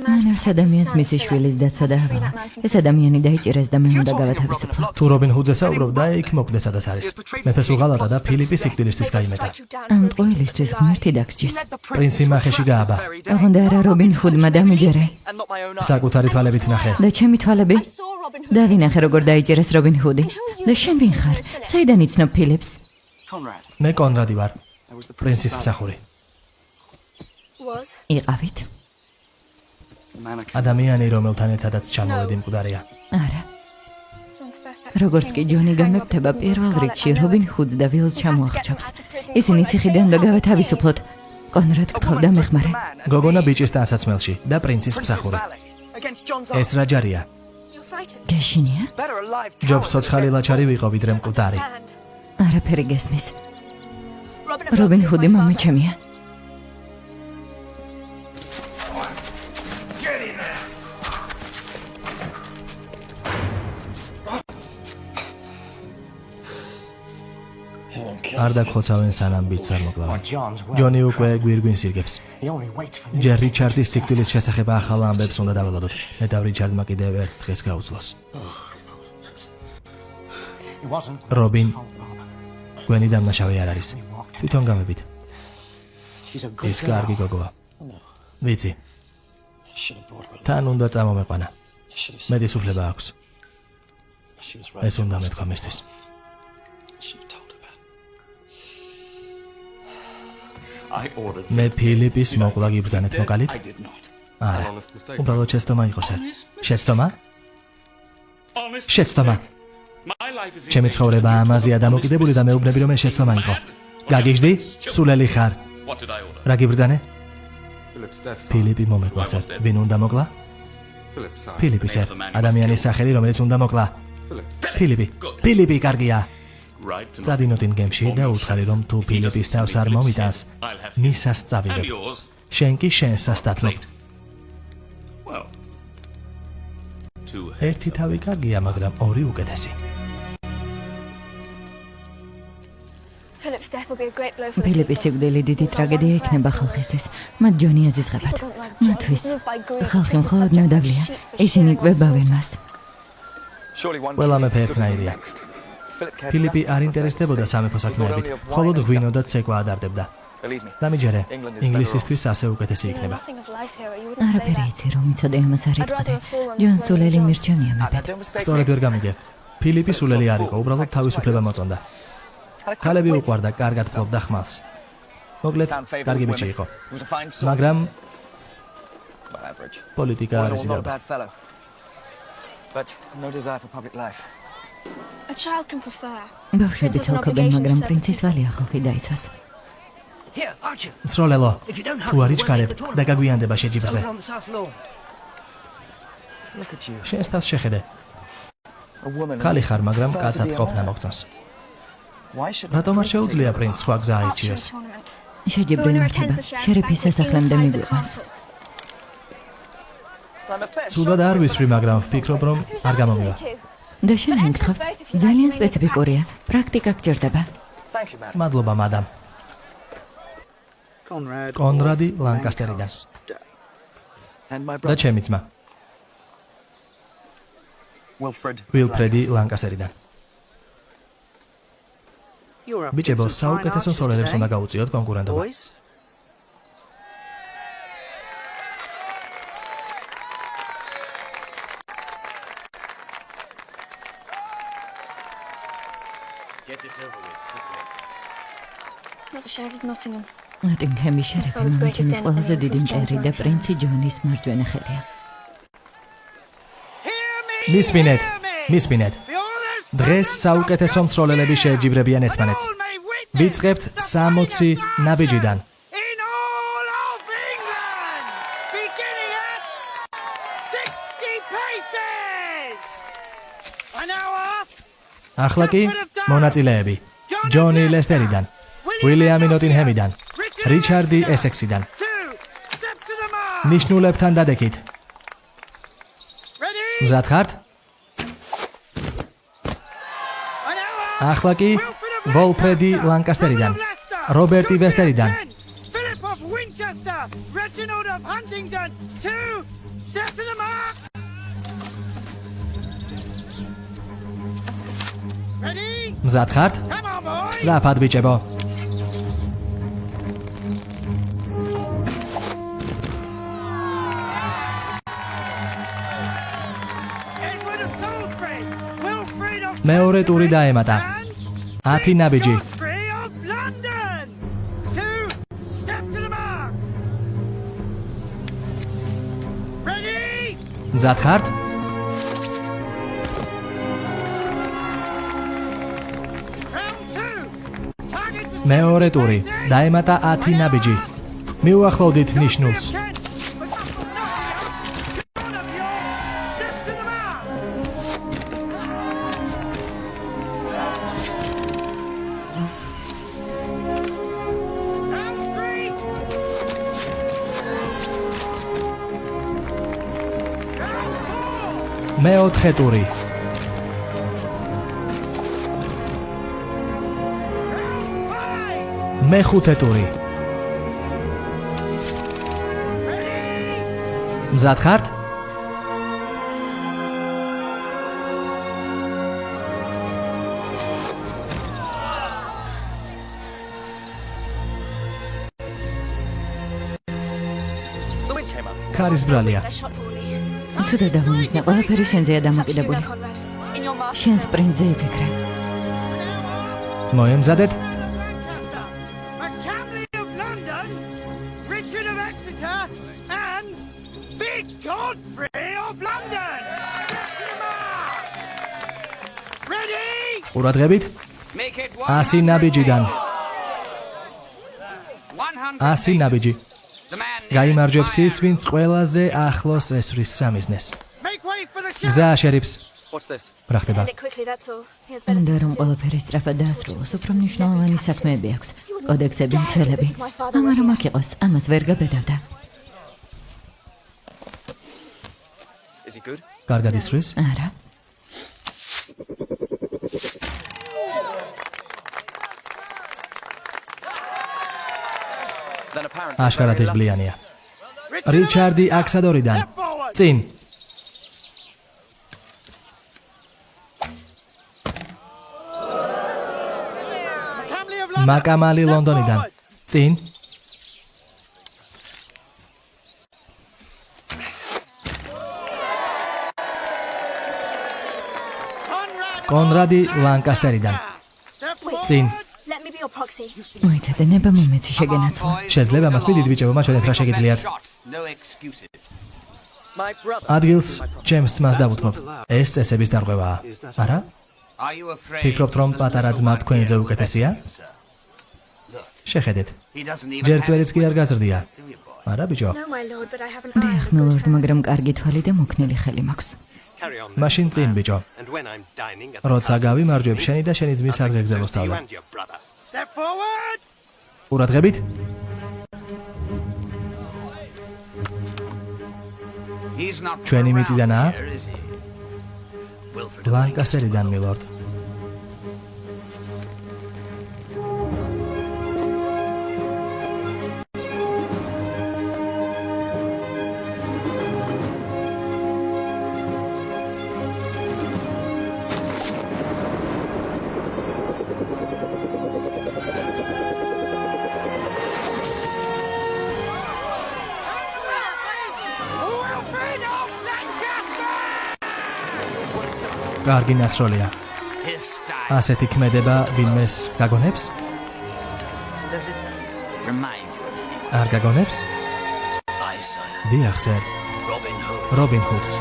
მან ერთ ადამიანს მისი შვილის დაცვა დაავალა. ეს ადამიანი დაიჭირეს და მე უნდა გავათავისუფლო. თუ რობინ ჰუდზე საუბრობ და იქ მოკვდე სადაც არის. მეფეს უღალატა და ფილიპის სიკვდილისთვის გაიმეტა. ამ ყველისთვის ღმერთი დაგსჯის. პრინცი მახეში გააბა. ოღონდ არა რობინ ჰუდმა დამიჯერე. საკუთარი თვალებით ნახე. და ჩემი თვალები? დავინახე როგორ დაიჭირეს რობინ ჰუდი. და შენ ვინ ხარ? საიდან იცნობ ფილიპს? მე კონრადი ვარ. პრინცის მსახური. იყავით. ადამიანი, რომელთან ერთადაც ჩამოვედი მკვდარია. არა. როგორც კი ჯონი გამეფთება, პირველ რიგში რობინ ჰუდს და ვილს ჩამოახჩავს. ისინი ციხიდან გავათავისუფლოთ. კონრად გთხოვდა მეხმარე. გოგონა ბიჭის ტანსაცმელში და პრინცის მსახური. ეს რა ჯარია? გეშინია? ჯობს ცოცხალი ლაჩარი ვიყო ვიდრე მკვდარი. არაფერი გესმის. რობინ ჰუდი მომეჩემია. არ დაგხოცავენ სანამ ბიჭს არ მოკლავენ. ჯონი უკვე გვირგვინს ირგებს. ჯერ რიჩარდის სიკვდილის შესახებ ახალ ამბებს უნდა დაველოდოთ. ნეტავ რიჩარდმა კიდევ ერთ დღეს გაუძლოს. რობინ გვენი დამნაშავე არ არის. თვითონ გამებით. ის კარგი გოგოა. ვიცი. თან უნდა წამომეყვანა. მედის უფლება აქვს. ეს უნდა მეთქვა მისთვის. მე ფილიპის მოკლა გიბრძანეთ მოკალით? არა. უბრალოდ შეცდომა იყო სერ. შეცდომა? შეცდომა. ჩემი ცხოვრება ამაზეა დამოკიდებული და მეუბნები რომ ეს შეცდომა იყო. გაგიჟდი? სულელი ხარ. რა გიბრძანე? ფილიპი მომეკლა სერ. ვინ უნდა მოკლა? ფილიპი სერ. ადამიანის სახელი რომელიც უნდა მოკლა. ფილიპი კარგია. წადინოთ იმ გემში და უთხარი რომ თუ ფილიპის თავს არ მომიტანს, მისას წავიღებ. შენ კი შენსას დათმობ. ერთი თავი კარგია, მაგრამ ორი უკეთესი. ფილიპის სიკვდილი დიდი ტრაგედია იქნება ხალხისთვის. მათ ჯონი აზიზღებათ. მათთვის ხალხი მხოლოდ ნადავლია. ისინი კვებავენ მას. ყველა მეფე ერთნაირია. ფილიპი არ ინტერესდებოდა სამეფო საქმეებით, მხოლოდ ღვინო და ცეკვა ადარდებდა. დამიჯერე, ინგლისისთვის ასე უკეთესი იქნება. არაფერი იცი რომ იცოდე ამას არ იტყოდე. ჯონ სულელი მირჩენია მეფედ. სწორედ ვერ გამიგებ. ფილიპი სულელი არ იყო, უბრალოდ თავისუფლება მოწონდა. ქალები უყვარდა, კარგად ფლობდა ხმალს. მოკლედ, კარგი ბიჭი იყო. მაგრამ პოლიტიკა არ იზიდავდა. ბავშვები ცალკობენ, მაგრამ პრინცის ვალი ახალხი დაიცვას. სროლელო, თუ არ იჩქარებ და გაგვიანდება შეჯიბრზე. შენს თავს შეხედე. ქალი ხარ, მაგრამ კაცად ყოფნა მოგწონს. რატომ არ შეუძლია პრინც სხვა გზა აირჩიოს? შეჯიბრი მართება, შერიფის სასახლემდე მიგვიყვანს. ცუდად არ ვისვრი, მაგრამ ვფიქრობ, რომ არ გამომივა. და შენ მიგთხოვთ, ძალიან სპეციფიკურია, პრაქტიკა გჭირდება. მადლობა, მადამ. კონრადი ლანკასტერიდან. და ჩემი ძმა. ვილფრედი ლანკასტერიდან. ბიჭებო, საუკეთესო სოლერებს უნდა გაუწიოთ კონკურენტობა. ნოტინგემის შერიფი მონაჩენის ყველაზე დიდი მტერი და პრინცი ჯონის მარჯვენა ხელია. მისმინეთ. დღეს საუკეთესო მსროლელები შეეჯიბრებიან ერთმანეთს. ვიწყებთ 60 ნაბიჯიდან. ახლა კი მონაწილეები. ჯონი ლესტერიდან, უილიამი ნოტინგემიდან, რიჩარდი ესექსიდან. ნიშნულებთან დადექით. მზად ხართ? ახლა კი ვოლფრედი ლანკასტერიდან, რობერტი ვესტერიდან. მზად ხართ? სწრაფად ბიჭებო. მეორე ტური დაემატა. 10 ნაბიჯი. მზად ხართ? მეორე ტური. დაემატა 10 ნაბიჯი. მიუახლოვდით ნიშნულს. მეოთხე ტური. მეხუთე ტური. მზად ხართ? ქარის ბრალია. ცუდა დავამიზნე, ყველაფერი შენზეა დამოკიდებული. შენს პრინცზე იფიქრე. მოემზადეთ? ყურადღებით? 100 ნაბიჯიდან. 100 ნაბიჯი. გაიმარჯვებს ის, ვინც ყველაზე ახლოს ესვრის სამიზნეს. გზა შერიფს. რა ხდება? უნდა რომ ყველაფერი სწრაფად დაასრულოს, უფრო მნიშვნელოვანი საქმეები აქვს. კოდექსები, მცველები. ამა რომ აქ იყოს, ამას ვერ გაბედავდა. კარგად ისვრის? არა. აშკარად იღბლიანია. რიჩარდი აქსადორიდან. წინ. მაკამალი ლონდონიდან. წინ. კონრადი ლანკასტერიდან. წინ. მოიცადე, ნება მომეცი შეგენაცვლა. შეძლება მას მიდით ბიჭებო, ჩვენეთ რა შეგიძლიათ. ადგილს ჩემს ძმას დავუთმობ. ეს წესების დარღვევაა. არა? ფიქრობთ რომ პატარა ძმა თქვენზე უკეთესია? შეხედეთ. ჯერ წვერიც კი არ გაზრდია. არა ბიჭო? დიახ, მილორდ, მაგრამ კარგი თვალი და მოქნილი ხელი მაქვს. მაშინ წინ ბიჭო. როცა გავიმარჯვებ შენი და შენი ძმის არ გეგზავნოსთავდა. ყურადღებით? ჩვენი მიწიდანაა? ლანკასტერიდან მილორდ. კარგი ნაცროლია. ასეთი ქმედება ვინმეს გაგონებს? არ გაგონებს? დიახ, სერ. რობინ ჰუდს.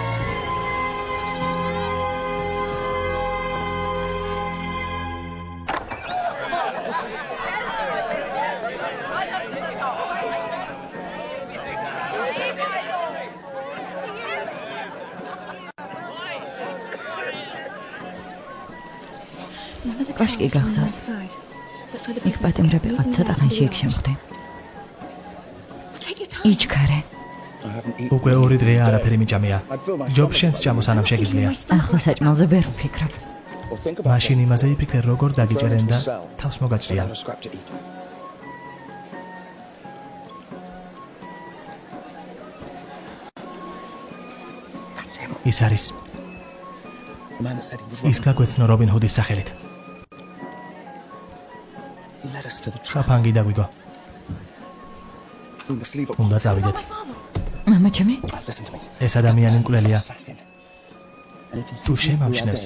კოშკი გახსოვს. იქ პატიმრები ყავთ, ცოტა ხანში იქ შემხვდი. იჩქარე. უკვე 2 დღეა არაფერი მიჭამია. ჯობ შენს ჭამო სანამ შეგიძლია. ახლა საჭმელზე ვერ ვფიქრობ. მაშინ იმაზე იფიქრე როგორ დაგიჭერენ და თავს მოგაჭრიან. ის არის. ის გაგვეცნო რობინ ჰუდის სახელით. ხაფანგი დაგვიგო. უნდა წავიდეთ. მამა ჩემი? ეს ადამიანი მკვლელია. თუ შემამჩნევს,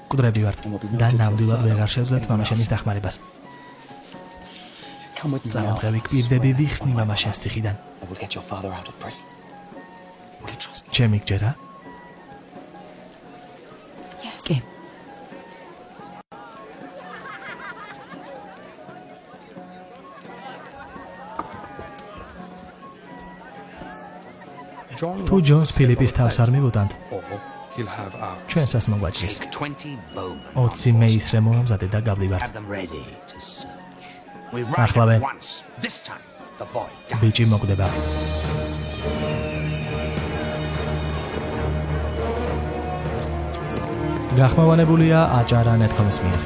მკვდრები ვართ და ნამდვილად ვეღარ შევძლეთ მამაშენის დახმარებას. წამოდგე ვიკვირდები ვიხსნი მამაშენს ციხიდან. ჩემი გჯერა? თუ ჯონს ფილიპის თავს არ მივუტანთ, ჩვენსაც მოგვაჭრეს. 20 მეისრე მოამზადე და გავდივართ. ახლავე ბიჭი მოკვდება. გახმოვანებულია აჭარა ნეთქომის მიერ.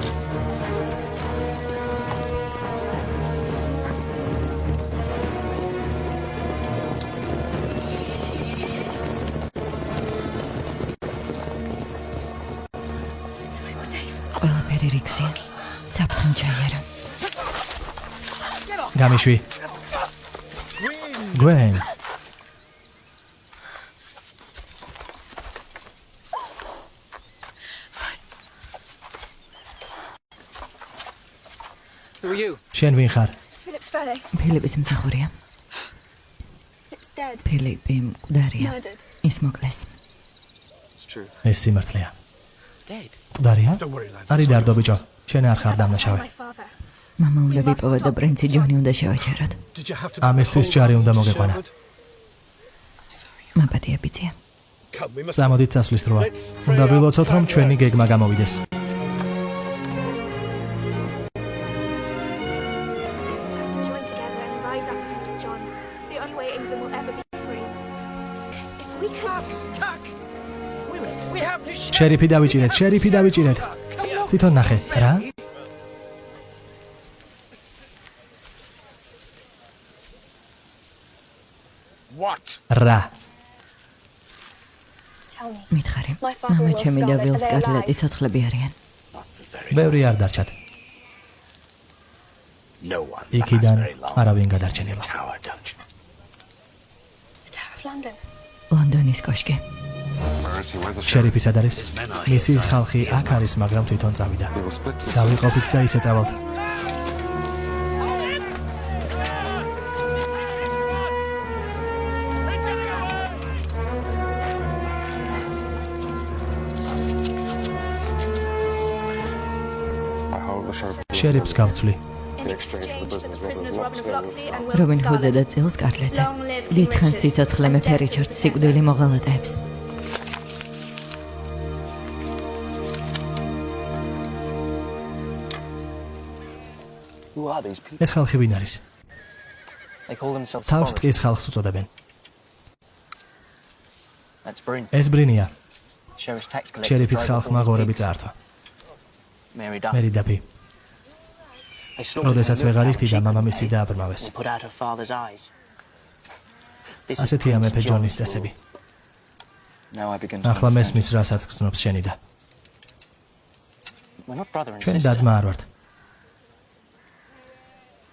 ყველაფერი რიგზია. საფრთხემ ჩაიარა. გამიშვი. გვენ. შენ ვინ ხარ? ფილიპის მსახურია. ფილიპი მკვდარია. ის მოკლეს. ეს სიმართლეა. მკვდარია? არი დარდო ბიჭო. შენ არ ხარ დამნაშავე. მამა უნდა ვიპოვო და პრინცი ჯონი უნდა შევაჩეროთ. ამისთვის ჯარი უნდა მოგეყვანა. მაპატია ბიძია. წამოდით წასვლის დროა. უნდა ვილოცოთ რომ ჩვენი გეგმა გამოვიდეს. შერიფი დავიჭირეთ, შერიფი დავიჭირეთ. თვითონ ნახე, რა? რა? მითხარი, მამა ჩემი და ვილ სკარლეტი ცოცხლები არიან. ბევრი არ დარჩათ. იქიდან არავინ გადარჩენილა. ლონდონის კოშკი. შერიფი სად არის? მისი ხალხი აქ არის, მაგრამ თვითონ წავიდა. დავიყოფით და ისე წავალთ. შერიფს გავცვლი. რობინ ჰუდზე და წილ სკარლეტზე. დიდხანს სიცოცხლე მეფე რიჩარდს სიკვდილი მოღალატეებს. ეს ხალხი ვინ არის? თავს ტყის ხალხს უწოდებენ. ეს ბრინია. შერიფის ხალხმა ღორები წაართვა. მერი დაფი. როდესაც ვეღარ იხდიდა, მამამისი დააბრმავეს. ასეთია მეფე ჯონის წესები. ახლა მესმის რასაც გრძნობს შენი და. ჩვენ და-ძმა არ ვართ.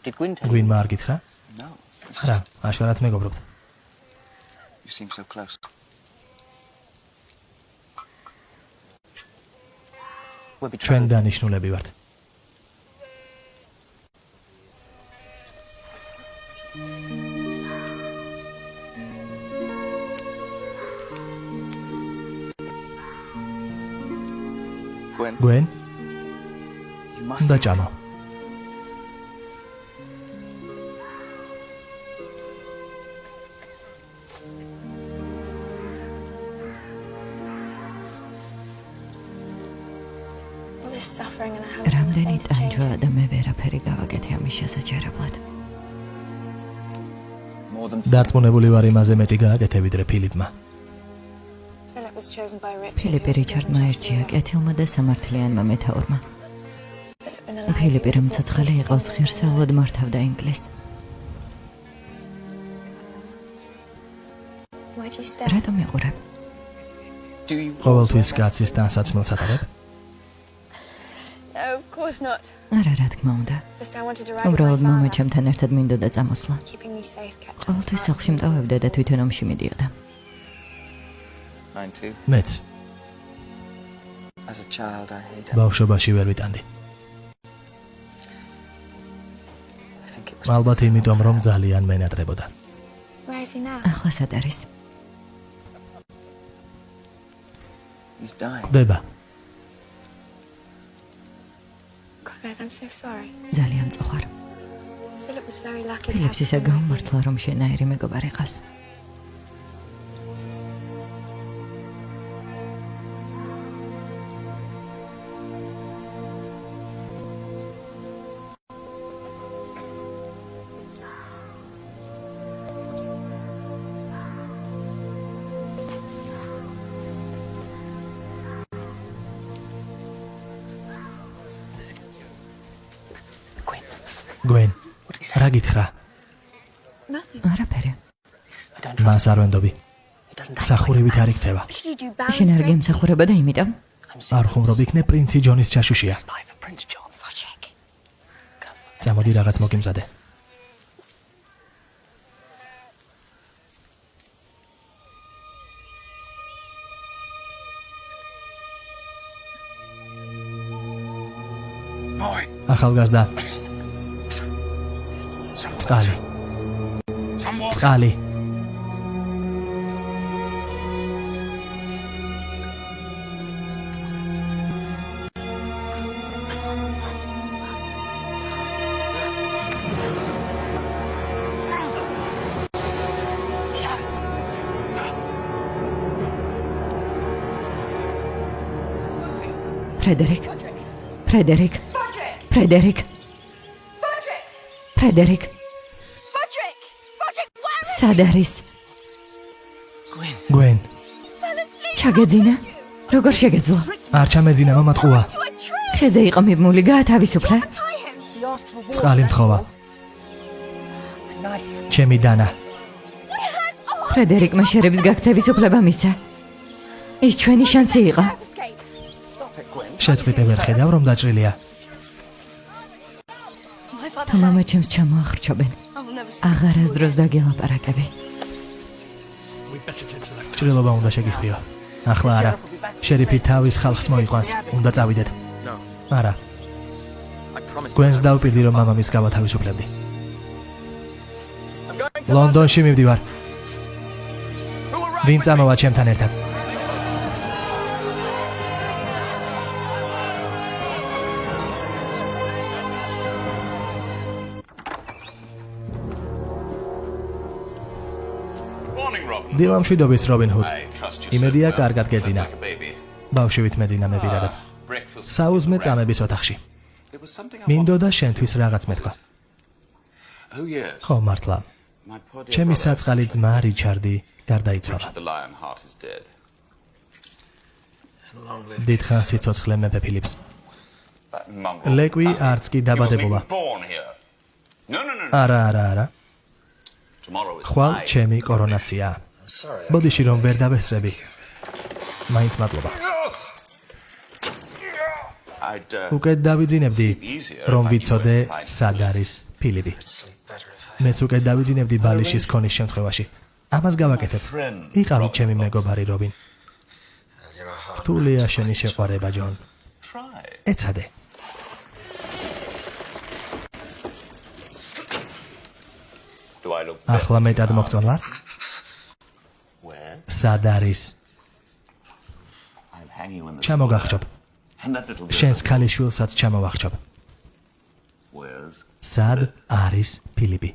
გვინმა არ გითხრა? არა, აშკარად მეგობრობთ. ჩვენ დანიშნულები ვართ. გვენ? დაჭამო. რამდენი ტანჯვა და მე ვერაფერი გავაკეთე ამის შესაჩერებლად. დარწმუნებული ვარ იმაზე მეტი გააკეთე ვიდრე ფილიპმა. ფილიპი რიჩარდმა ერჩია კეთილმა და სამართლიანმა მეთაურმა. ფილიპი რომ ცოცხალი იყოს, ღირსეულად მართავდა ინგლისს. რატომ იყურებ? ყოველთვის კაცის ტანსაცმელს ატარებ? არა, რა თქმა უნდა. უბრალოდ მამა ჩემთან ერთად მინდოდა წამოსვლა. ყოველთვის სახლში მტოვებდა და თვითონ ომში მიდიოდა. მეც. ბავშვობაში ვერ ვიტანდი. ალბათ იმიტომ, რომ ძალიან მენატრებოდა. ახლა სად არის? კვდება. ძალიან მწუხარ. ფილიპს ისე გაუმართლა, რომ შენაირი მეგობარი ყავს. გვენ, რა გითხრა? არაფერი. მას არ ვენდობი. მსახურებით არ იქცევა. შენ არ გემსახურება და იმიტომ? არ ხუმრობ იქნებ პრინცი ჯონის ჩაშუშია. წამოდი რაღაც მოგიმზადე. ახალგაზრდა. წყალი. წყალი. ფრედერიკ. ფრედერიკ. ფრედერიკ. ფრედერიკ. სად არის? გვენ, ჩაგეძინა? როგორ შეგეძლო? არ ჩამეძინა მომატყუა. ხეზე იყო მიბმული, გაათავისუფლე. წყალი მთხოვა. ჩემი დანა. ფრედერიკმა შერების გაქცევის უფლება მისცა. ის ჩვენი შანსი იყო. შეწყვიტე ვერ ხედავ რომ დაჭრილია. თუ მამა ჩემს ჩამოახრჩობენ, აღარასდროს დაგელაპარაკები. ჭრილობა უნდა შეგიხდიო. ახლა არა. შერიფი თავის ხალხს მოიყვანს. უნდა წავიდეთ. არა. გვენს დავპირდი რომ მამამის გავათავისუფლებდი. ლონდონში მივდივარ. ვინ წამოვა ჩემთან ერთად? დილამშვიდობის რობინ ჰუდ. იმედია კარგად გეძინა. ბავშვივით მეძინა მე პირადად. საუზმე წამების ოთახში. მინდოდა შენთვის რაღაც მეთქვა. ხო მართლა. ჩემი საწყალი ძმა რიჩარდი გარდაიცვალა. დიდხანს სიცოცხლე მეფე ფილიპს. ლეკვი არც კი დაბადებულა. არა. ხვალ ჩემი კორონაციაა. ბოდიში რომ ვერ დავესწრები. მაინც მადლობა. უკეთ დავიძინებდი რომ ვიცოდე სად არის ფილიპი. მეც უკეთ დავიძინებდი ბალიშის ქონის შემთხვევაში. ამას გავაკეთებ. იყავით ჩემი მეგობარი რობინ. რთულია შენი შეყვარება ჯონ. ეცადე. ახლა მეტად მოგწონვა? სად არის? ჩამოგახჭობ. შენს ქალიშვილსაც ჩამოვახჭობ. სად არის ფილიპი?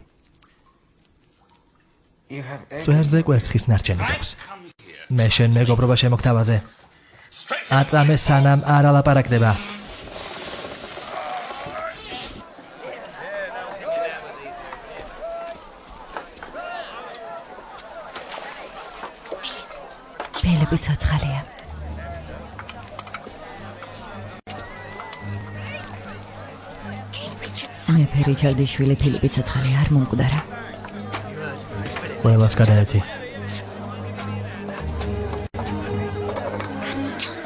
წვერზე კვერცხის ნარჩენი გვაქვს. მე შენ მეგობრობა შემოგთავაზე. აწამე სანამ არ ალაპარაკდება. ფილიპი ცოცხალია. მეფე რიჩარდის შვილი ფილიპი ცოცხალი არ მომკვდარა. ყველას გადაეცი.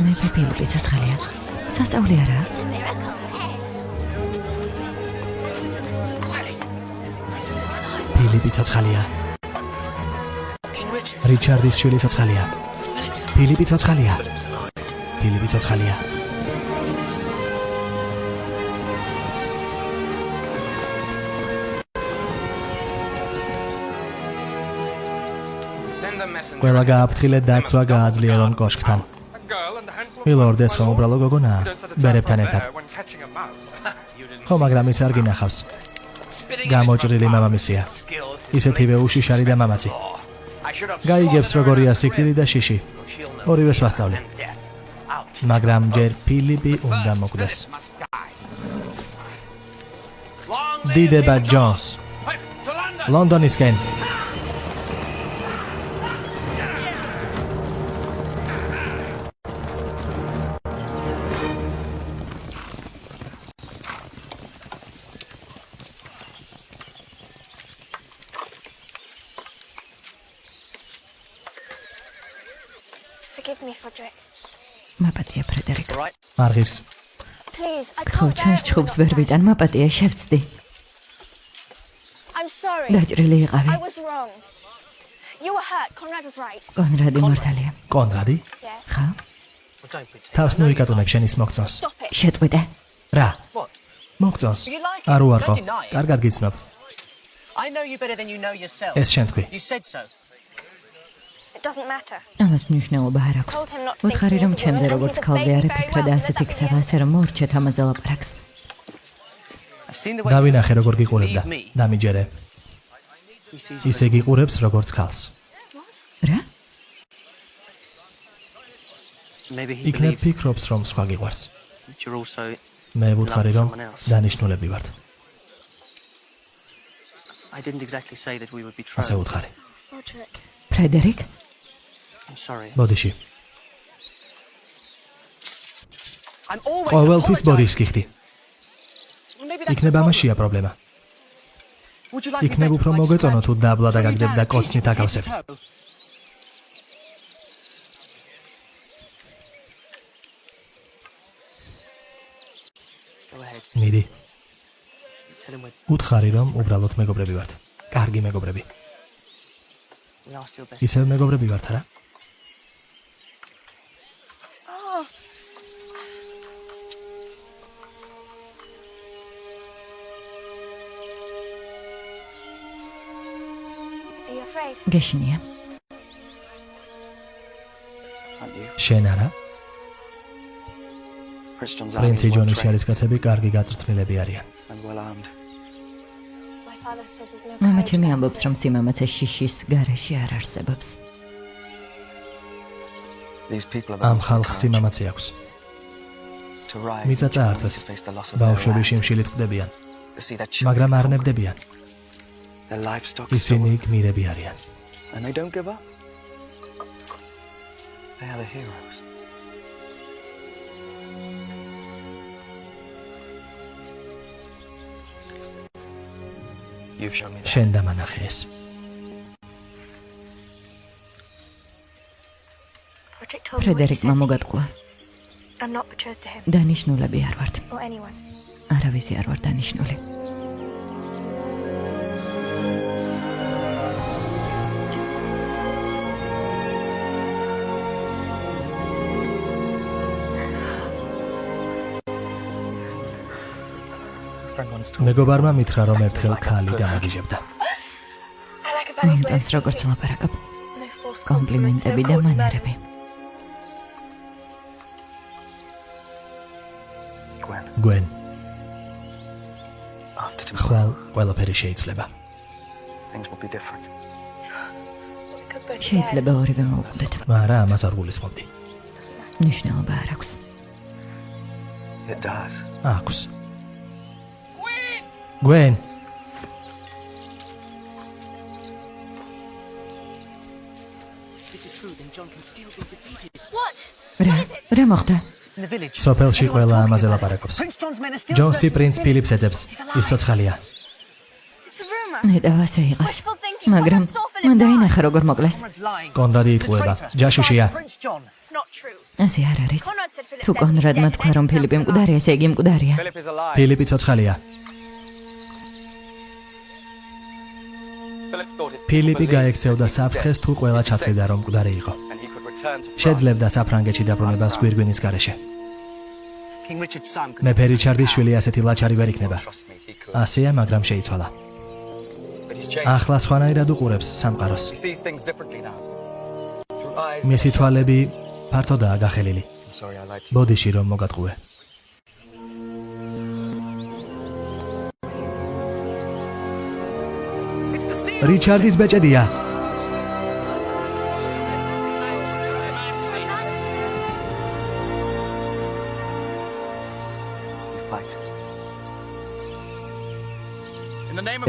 მეფე ფილიპი ცოცხალია. სასწაული არა? ფილიპი ცოცხალია. რიჩარდის შვილი ცოცხალია. ფილიპი ცოცხალია. ფილიპი ცოცხალია. ყველა გააფრთხილე დაცვა გააძლიერონ კოშკთან. მილორდ ეს ხომ უბრალო გოგონაა, ბერებთან ერთად. ხო, მაგრამ ის არ გინახავს. გამოჭრილი მამამისია. ისეთივე უშიშარი და მამაცი. გაიგებს როგორია სიკვდილი და შიში. ორივეს ვასწავლე. მაგრამ ჯერ ფილიპი უნდა მოკვდეს. დიდება ჯონს. ლონდონისკენ. მაპატია ფრედერიკ. არ ღირს. ხო, ჩვენს ჩხუბს ვერ ვიტან, მაპატია შევწდი. დაჭრილი იყავი. კონრადი მართალია. კონრადი? ხა? თავს ნუიკატუნებ შენის მოგწონს. შეწყვიტე. რა? მოგწონს. არ უარყო. კარგად გიცნობ. ეს შენ თქვი. ამას მნიშვნელობა არ აქვს. უთხარი რომ ჩემზე როგორც ქალზე არ ეფიქრა და ასეც იქცევა, ასე რომ მორჩეთ ამაზე ლაპარაკს. დავინახე როგორ გიყურებდა. დამიჯერე. ისე გიყურებს როგორც ქალს. რა? იქნებ ფიქრობს რომ სხვა გიყვარს. მე ვუთხარი რომ დანიშნულები ვართ. ასე ვუთხარი. ფრედერიკ? ბოდიში. ყოველთვის ბოდიშს გიხდი. იქნებ ამაშია პრობლემა. იქნებ უფრო მოგეწონო თუ დაბლა და გაგდებ და კოცნით აკავსებ. მიდი. უთხარი რომ უბრალოდ მეგობრები ვართ. კარგი მეგობრები. ისევ მეგობრები ვართ რა? გეშინია. შენ არა? პრინცი ჯონის ჯარისკაცები კარგი გაწვრთნილები არიან. მამა ჩემი ამბობს რომ სიმამაცე შიშის გარეშე არ არსებობს. ამ ხალხს სიმამაცე აქვს. მიწა წაართვეს. ბავშვები შიმშილით ხვდებიან. მაგრამ არ ნებდებიან. ისინი გმირები არიან. შენ დამანახე ეს. ფრედერიკმა მოგატყუა. დანიშნულები არ ვართ. არავისი არ ვარ დანიშნული. მეგობარმა მითხრა რომ ერთხელ ქალი გამაგიჟებდა. მომწონს როგორც ლაპარაკობ. კომპლიმენტები და მანერები. გვენ. ხვალ ყველაფერი შეიძლება. შეიძლება ორივე მოვუყვდეთ. მაგრამ ამას არ გულისხმობდი. მნიშვნელობა არ აქვს. აქვს. გვენ. რა მოხდა? სოფელში ყველა ამაზე ლაპარაკობს. ჯონსი პრინც ფილიპს ეძებს. ის ცოცხალია. ნეტავ ასე იყას. მაგრამ მან დაინახა როგორ მოკლეს. კონრადი იტყუება. ჯაშუშია. ასე არ არის. თუ კონრადმა თქვა რომ ფილიპი მკვდარია, ესე იგი მკვდარია. ფილიპი ცოცხალია. ფილიპი გაექცევდა საფრთხეს თუ ყველა ჩათვლიდა რომ მკვდარი იყო. შეძლებდა საფრანგეთში დაბრუნებას გვირგვინის გარეშე. მეფე რიჩარდის შვილი ასეთი ლაჩარი ვერ იქნება. ასეა, მაგრამ შეიცვალა. ახლა სხვანაირად უყურებს სამყაროს. მისი თვალები ფართოდაა გახელილი. ბოდიში რომ მოგატყუე. რიჩარდის ბეჭედია.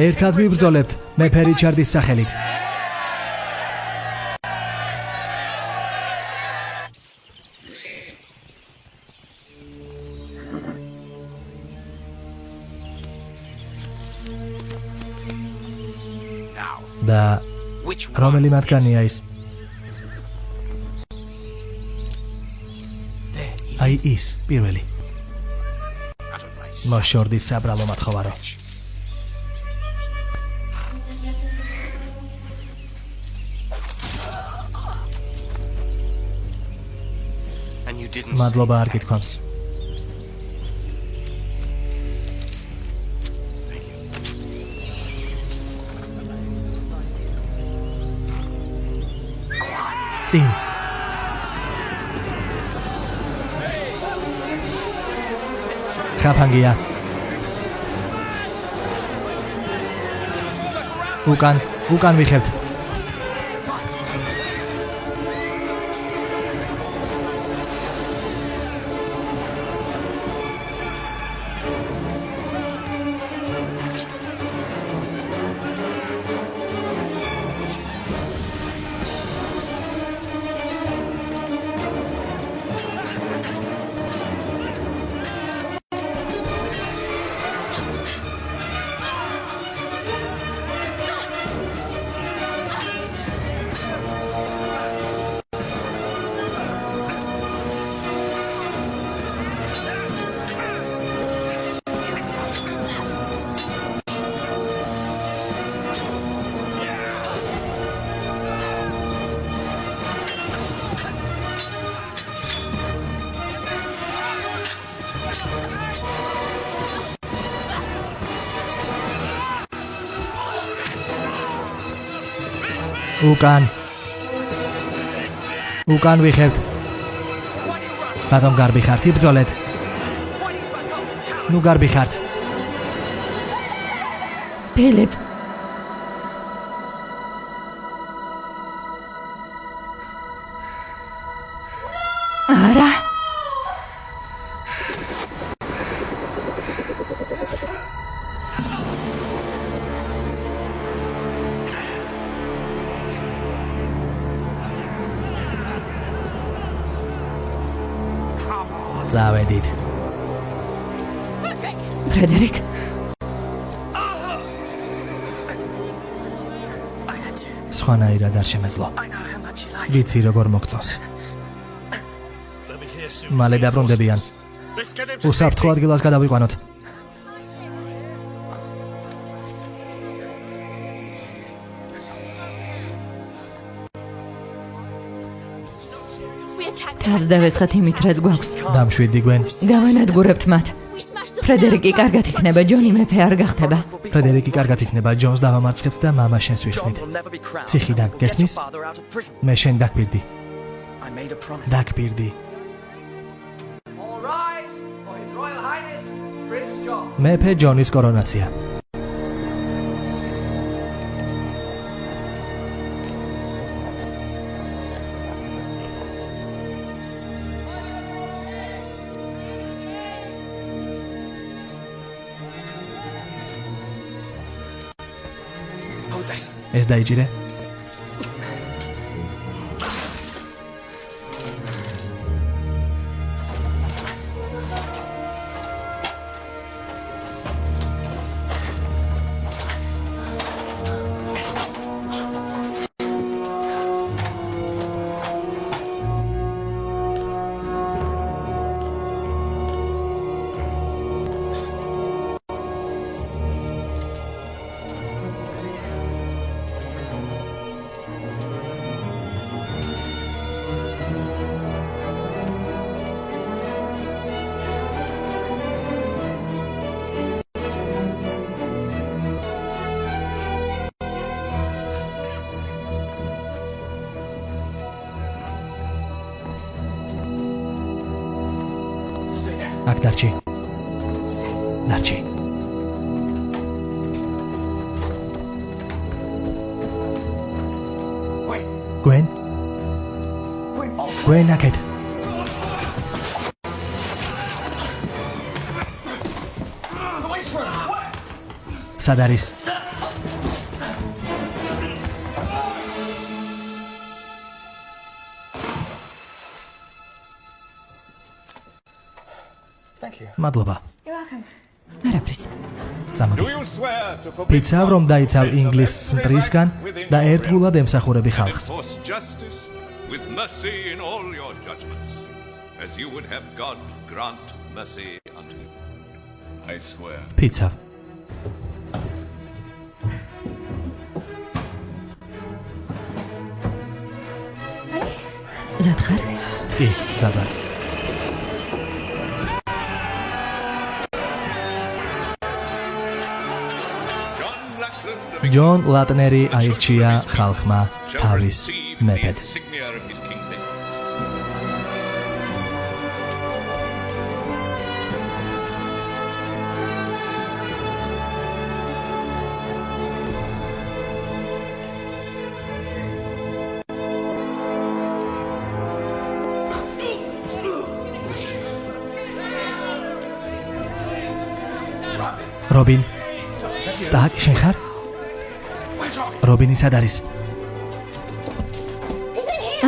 ერთად ვიბრძოლებთ მეფე რიჩარდის სახელით. და რომელი მათგანია ის? აი ის პირველი მოშორდის საბრალო მათხოვარო მადლობა არ გითქვამს წინ ხაფანგია უკან ვიხევთ უკან ვიხევთ ბატონ გარბი ხართ იბრძოლეთ ნუ გარბი ხართ ფილიპ არა წავედით ფრედერიკ სხვანაირად არ შემეძლო ვიცი როგორ მოგწონს მალე დაბრუნდებიან უსაფრთხო ადგილას გადავიყვანოთ თავს დავესხათ იმით რაც გვაქვს დამშვიდი გვენ გავანადგურებთ მათ ფრედერიკი კარგად იქნება ჯონი მეფე არ გახდება ფრედერიკი კარგად იქნება ჯონს დავამარცხებთ და მამა შენს ვიხსნით ციხიდან გესმის მე შენ დაგპირდი მეფე ჯონის კორონაცია ეს დაიჭირე აქ დარჩი გვენ აქეთ სად არის მადლობა არაფრის წამოდი ფიცავ რომ დაიცავ ინგლისს მტრისგან და ერთგულად ემსახურები ხალხს with mercy in all your judgments. as you would have God grant mercy unto you. I swear. Pizza. ზათხარ? კი, ზადარ. ჯონ ლატნერი აირჩია ხალხმა თავის მეფედ. რობინ, დაკ შენ ხარ? რობინი სად არის?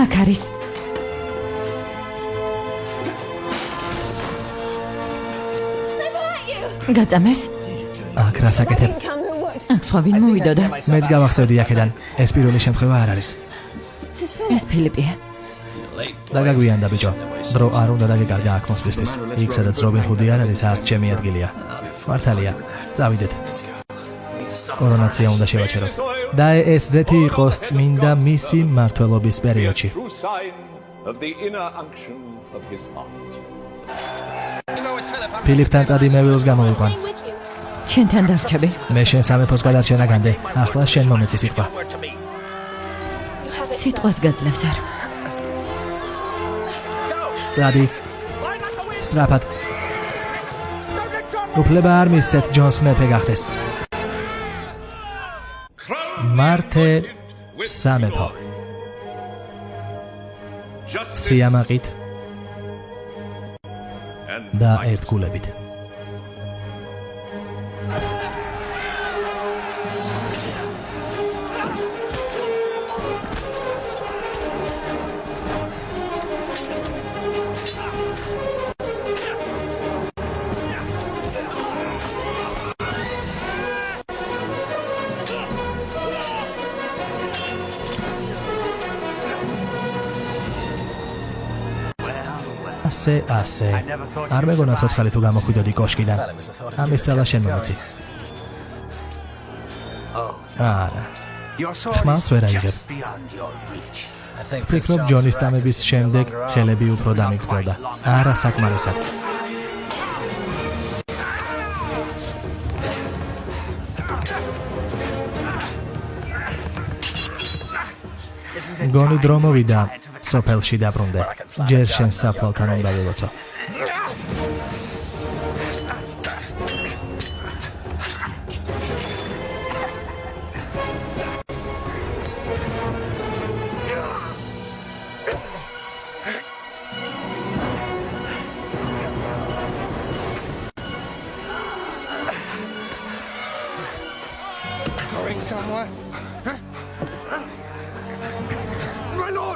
აქ არის. გაწამეს? აქ რას აკეთებ? აქ სხვა ვინ მოვიდოდა? მეც გავახსენდი აქედან. ეს პირველი შემთხვევა არ არის. ეს ფილიპია. დაგაგვიანდა ბიჭო. დრო არ უნდა დაგეკარგა აქ მოსვლისთვის. იქ სადაც რობინ ჰუდი არ არის, არც ჩემი ადგილია. მართალია. წავიდეთ. კორონაცია უნდა შევაჩეროთ. და ეს ზეთი იყოს წმინდა მისი მმართველობის პერიოდში. ფილიპთან წადი მევილს გამოვიყვან. შენთან დარჩები. მე შენ სამეფოს გადარჩენა განდე. ახლა შენ მომეცი სიტყვა. სიტყვას გაძლევს არ. წადი. სწრაფად. უფლება არ მისცეთ ჯონს მეფე გახდეს. მართე სამეფო. სიამაყით და ერთგულებით. ასე. არ მეგონა ცოცხალი თუ გამოხვიდოდი კოშკიდან. ამის ძალა შენ მომეცი. არა. ხმალს ვერ აიღებ. ფიქრობ ჯონის წამების შემდეგ ხელები უფრო დამიგრძელდა. არა საკმარისად. გონი დრო მოვიდა. სოფელში დაბრუნდე. ჯერ შენ საფლავთან უნდა ვილოცო.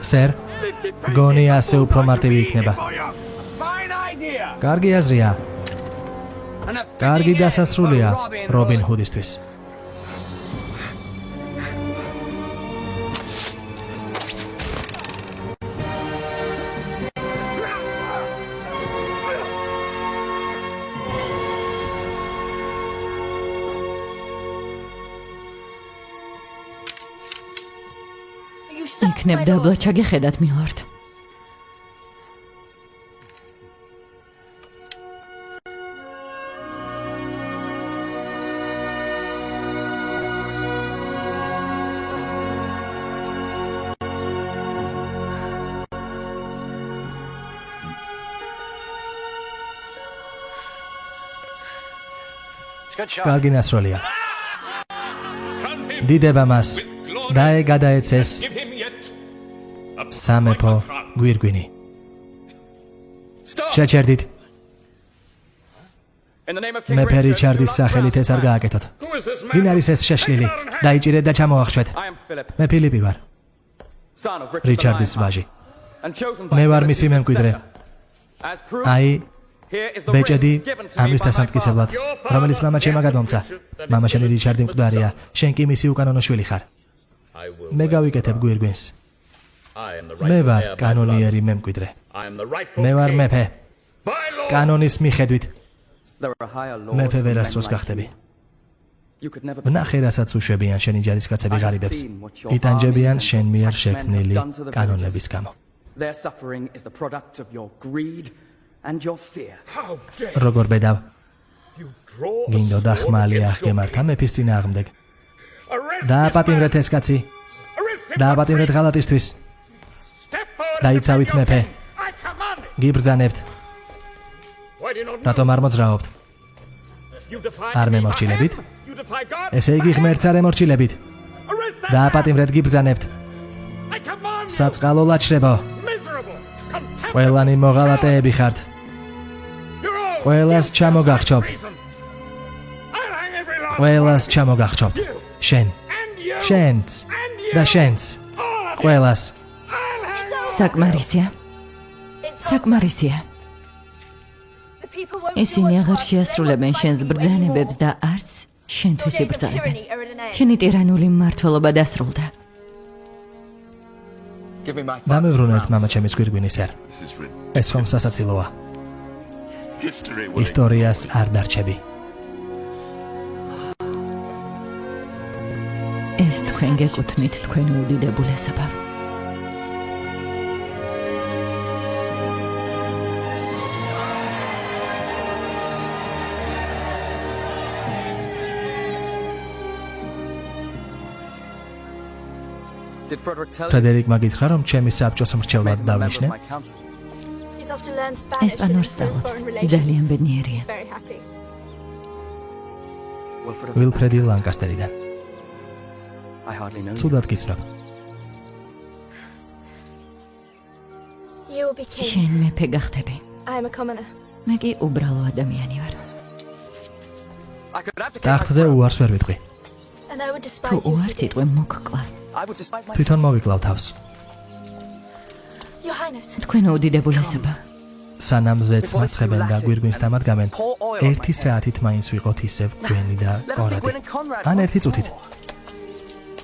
სერ, გონი ასე უფრო მარტივი იქნება. კარგი აზრია. კარგი დასასრულია რობინ ჰუდისთვის. იქნებ დაბლა ჩაგეხედათ მილორდ. კარგი ნასროლია. დიდება მას და გადაეცეს სამეფო გვირგვინი. შეჩერდით. მეფე რიჩარდის სახელით ეს არ გააკეთოთ. ვინ არის ეს შეშლილი? დაიჭირეთ და ჩამოახშვეთ. მე ფილიპი ვარ. რიჩარდის ვაჟი. მე ვარ მისი მემკვიდრე. აი ბეჭედი ამის დასამტკიცებლად, რომელიც მამა ჩემმა გადმომცა. მამა შენი რიჩარდი მკვდარია, შენ კი მისი უკანონო შვილი ხარ. მე გავიკეთებ გვირგვინს. მე ვარ კანონიერი მემკვიდრე. მე ვარ მეფე. კანონის მიხედვით მეფე ვერასდროს გახდები. ვნახე, რასაც უშვებიან შენი ჯარისკაცები ღარიბებს. იტანჯებიან შენ მიერ შექმნილი კანონების გამო. როგორ ბედავ? გინდოდა ხმალი აღგემართა მეფის წინააღმდეგ. დააპატიმრეთ ეს კაცი. დააპატიმრეთ ღალატისთვის. დაიცავით მეფე. გიბრძანებთ. რატომ არ მოძრაობთ? არ მემორჩილებით? ესე იგი ღმერთს არ ემორჩილებით. დააპატიმრეთ, გიბრძანებთ. საწყალო ლაჩრებო. ყველანი მოღალატეები ხართ. ყველას ჩამოგახჩობთ. ყველას ჩამოგახჩობთ. შენც და შენც. ყველას. საკმარისია. ისინი აღარ შეასრულებენ შენს ბრძანებებს და არც შენთვის იბრძანებენ. შენი ტირანული მმართველობა დასრულდა. დამევრუნეთ მამაჩემის გვირგვინი, სერ. ეს ხომ სასაცილოა. ისტორიას არ დარჩები. ეს თქვენ გეკუთვნით თქვენ უდიდებულესობა. ფრედერიკმა გითხრა, რომ ჩემი საბჭოს მრჩევლად დავნიშნე? ესპანურს სწავლობს. ძალიან ბედნიერია. ვილფრედი ლანკასტერიდან. ცუდად გიცნობ. შენ მეფე გახდები. მე კი უბრალო ადამიანი ვარ. ტახტზე უარს ვერ ვიტყვი. თუ უარს იტყვი მოგკლა. თვითონ მოვიკლავ თავს. თქვენ უდიდებულესობა. სანამ ზეც მაცხებენ და გვირგვინს დამადგამენ, 1 საათით მაინც ვიყოთ ისევ გვენი და კონრადი. ან 1 წუთით.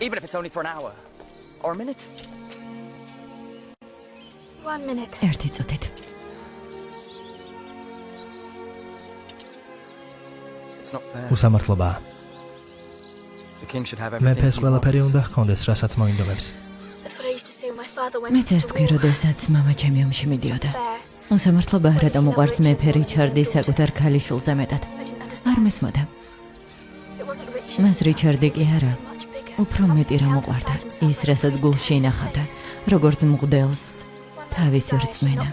Even if it's only for an hour or a minute. 1 minute. 1 წუთით. It's not fair. უსამართლობაა. The king should have მეფეს everything. ყველაფერი უნდა ჰქონდეს, რასაც მოინდომებს. მეც ერთ თქვი, როდესაც მამაჩემი ომში მიდიოდა. უსამართლობაა, რატომ უყვარს მეფე რიჩარდი საკუთარ ქალიშვილზე მეტად. არ მესმოდა. მას რიჩარდი კი არა. უფრო მეტი რამ უყვარდა. ის, რასაც გულში ინახავდა, როგორც მღვდელს თავის რწმენა.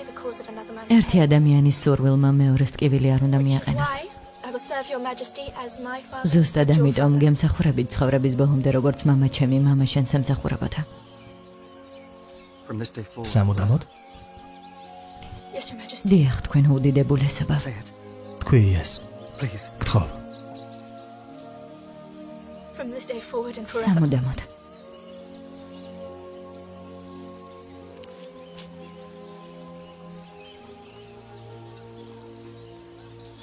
ერთი ადამიანის სურვილმა მეორეს ტკივილი არ უნდა მიაყენოს. ზუსტად ამიტომ გემსახურებით ცხოვრების ბოლომდე, როგორც მამაჩემი მამაშენს ემსახურებოდა. სამუდამოდ? დიახ, თქვენ უდიდებულესობა. თქვი ეს. გთხოვ. სამუდამოდ.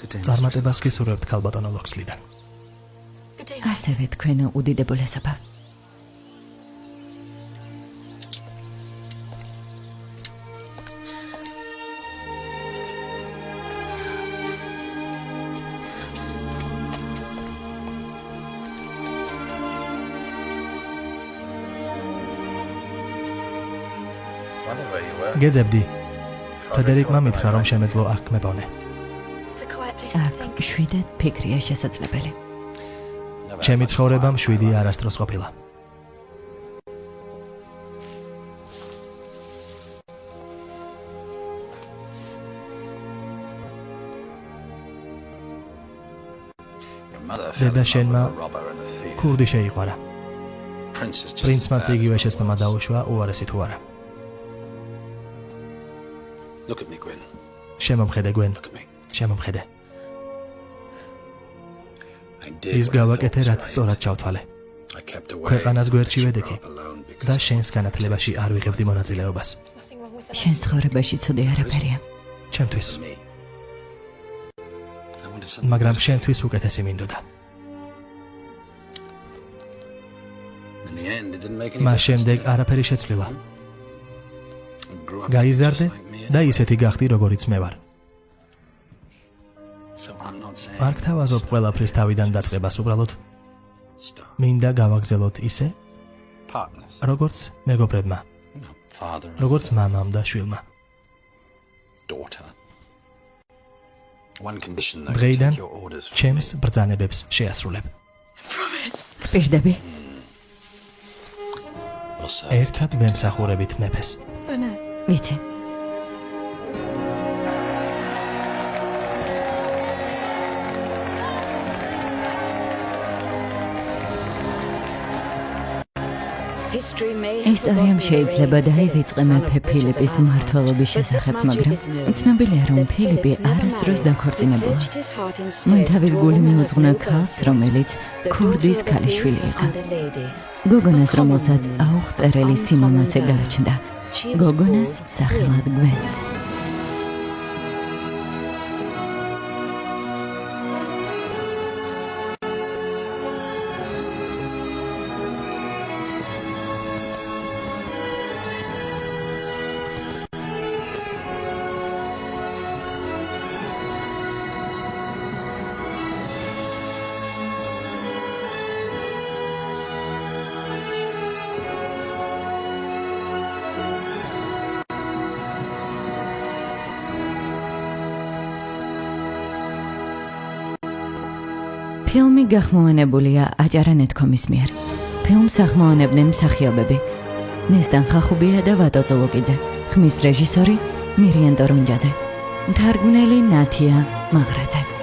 წარმატებას გისურვებთ ქალბატონო ლოქსლიდან. ასევე თქვენ უდიდებულესობა. გეძებდი. ფრედერიკმა მითხრა, რომ შემეძლო აქ მებონე. აქ შვიდად ფიქრია შესაძლებელი. ჩემი ცხოვრება მშვიდი არასდროს ყოფილა. დედა შენმა ქურდი შეიყვარა. პრინცმაც იგივე შეცდომა დაუშვა, უარესი თუ არა. შემომხედე, გვენ. შემომხედე. ის გავაკეთე, რაც სწორად ჩავთვალე. ქვეყანას გვერდში ვედექი და შენს განათლებაში არ ვიღებდი მონაწილეობას. შენს ცხოვრებაში ცუდი არაფერია. ჩემთვის. მაგრამ შენთვის უკეთესი მინდოდა. მას შემდეგ არაფერი შეცვლილა. გაიზარდე და ისეთი გახდი, როგორიც მე ვარ. არ გთავაზობ ყველაფრის თავიდან დაწყებას, უბრალოდ მინდა გავაგზელოთ ისე, როგორც მეგობრებმა, როგორც მამამ და შვილმა. დღეიდან ჩემს ბრძანებებს შეასრულებ. გპირდები? ერთად ვემსახურებით მეფეს. ვიცი. ისტორიამ შეიძლება დაივიწყე მეფე ფილიპის მმართველობის შესახებ, მაგრამ ცნობილია, რომ ფილიპი არასდროს დაქორწინებულა. მან თავის გული მიუძღვნა ქალს, რომელიც ქურდის ქალიშვილი იყო. გოგონას, რომელსაც აუღწერელი სიმამაცე გააჩნდა. გოგონას სახელად გვენს. ფილმი გახმოვანებულია აჭარა.net.com-ის მიერ. ფილმს ახმოვანებდნენ მსახიობები ნესტან ხახუბია და ვატო წულუკიძე. ხმის რეჟისორი მირიან ტორონჯაძე. მთარგმნელი ნათია მაღრაძე.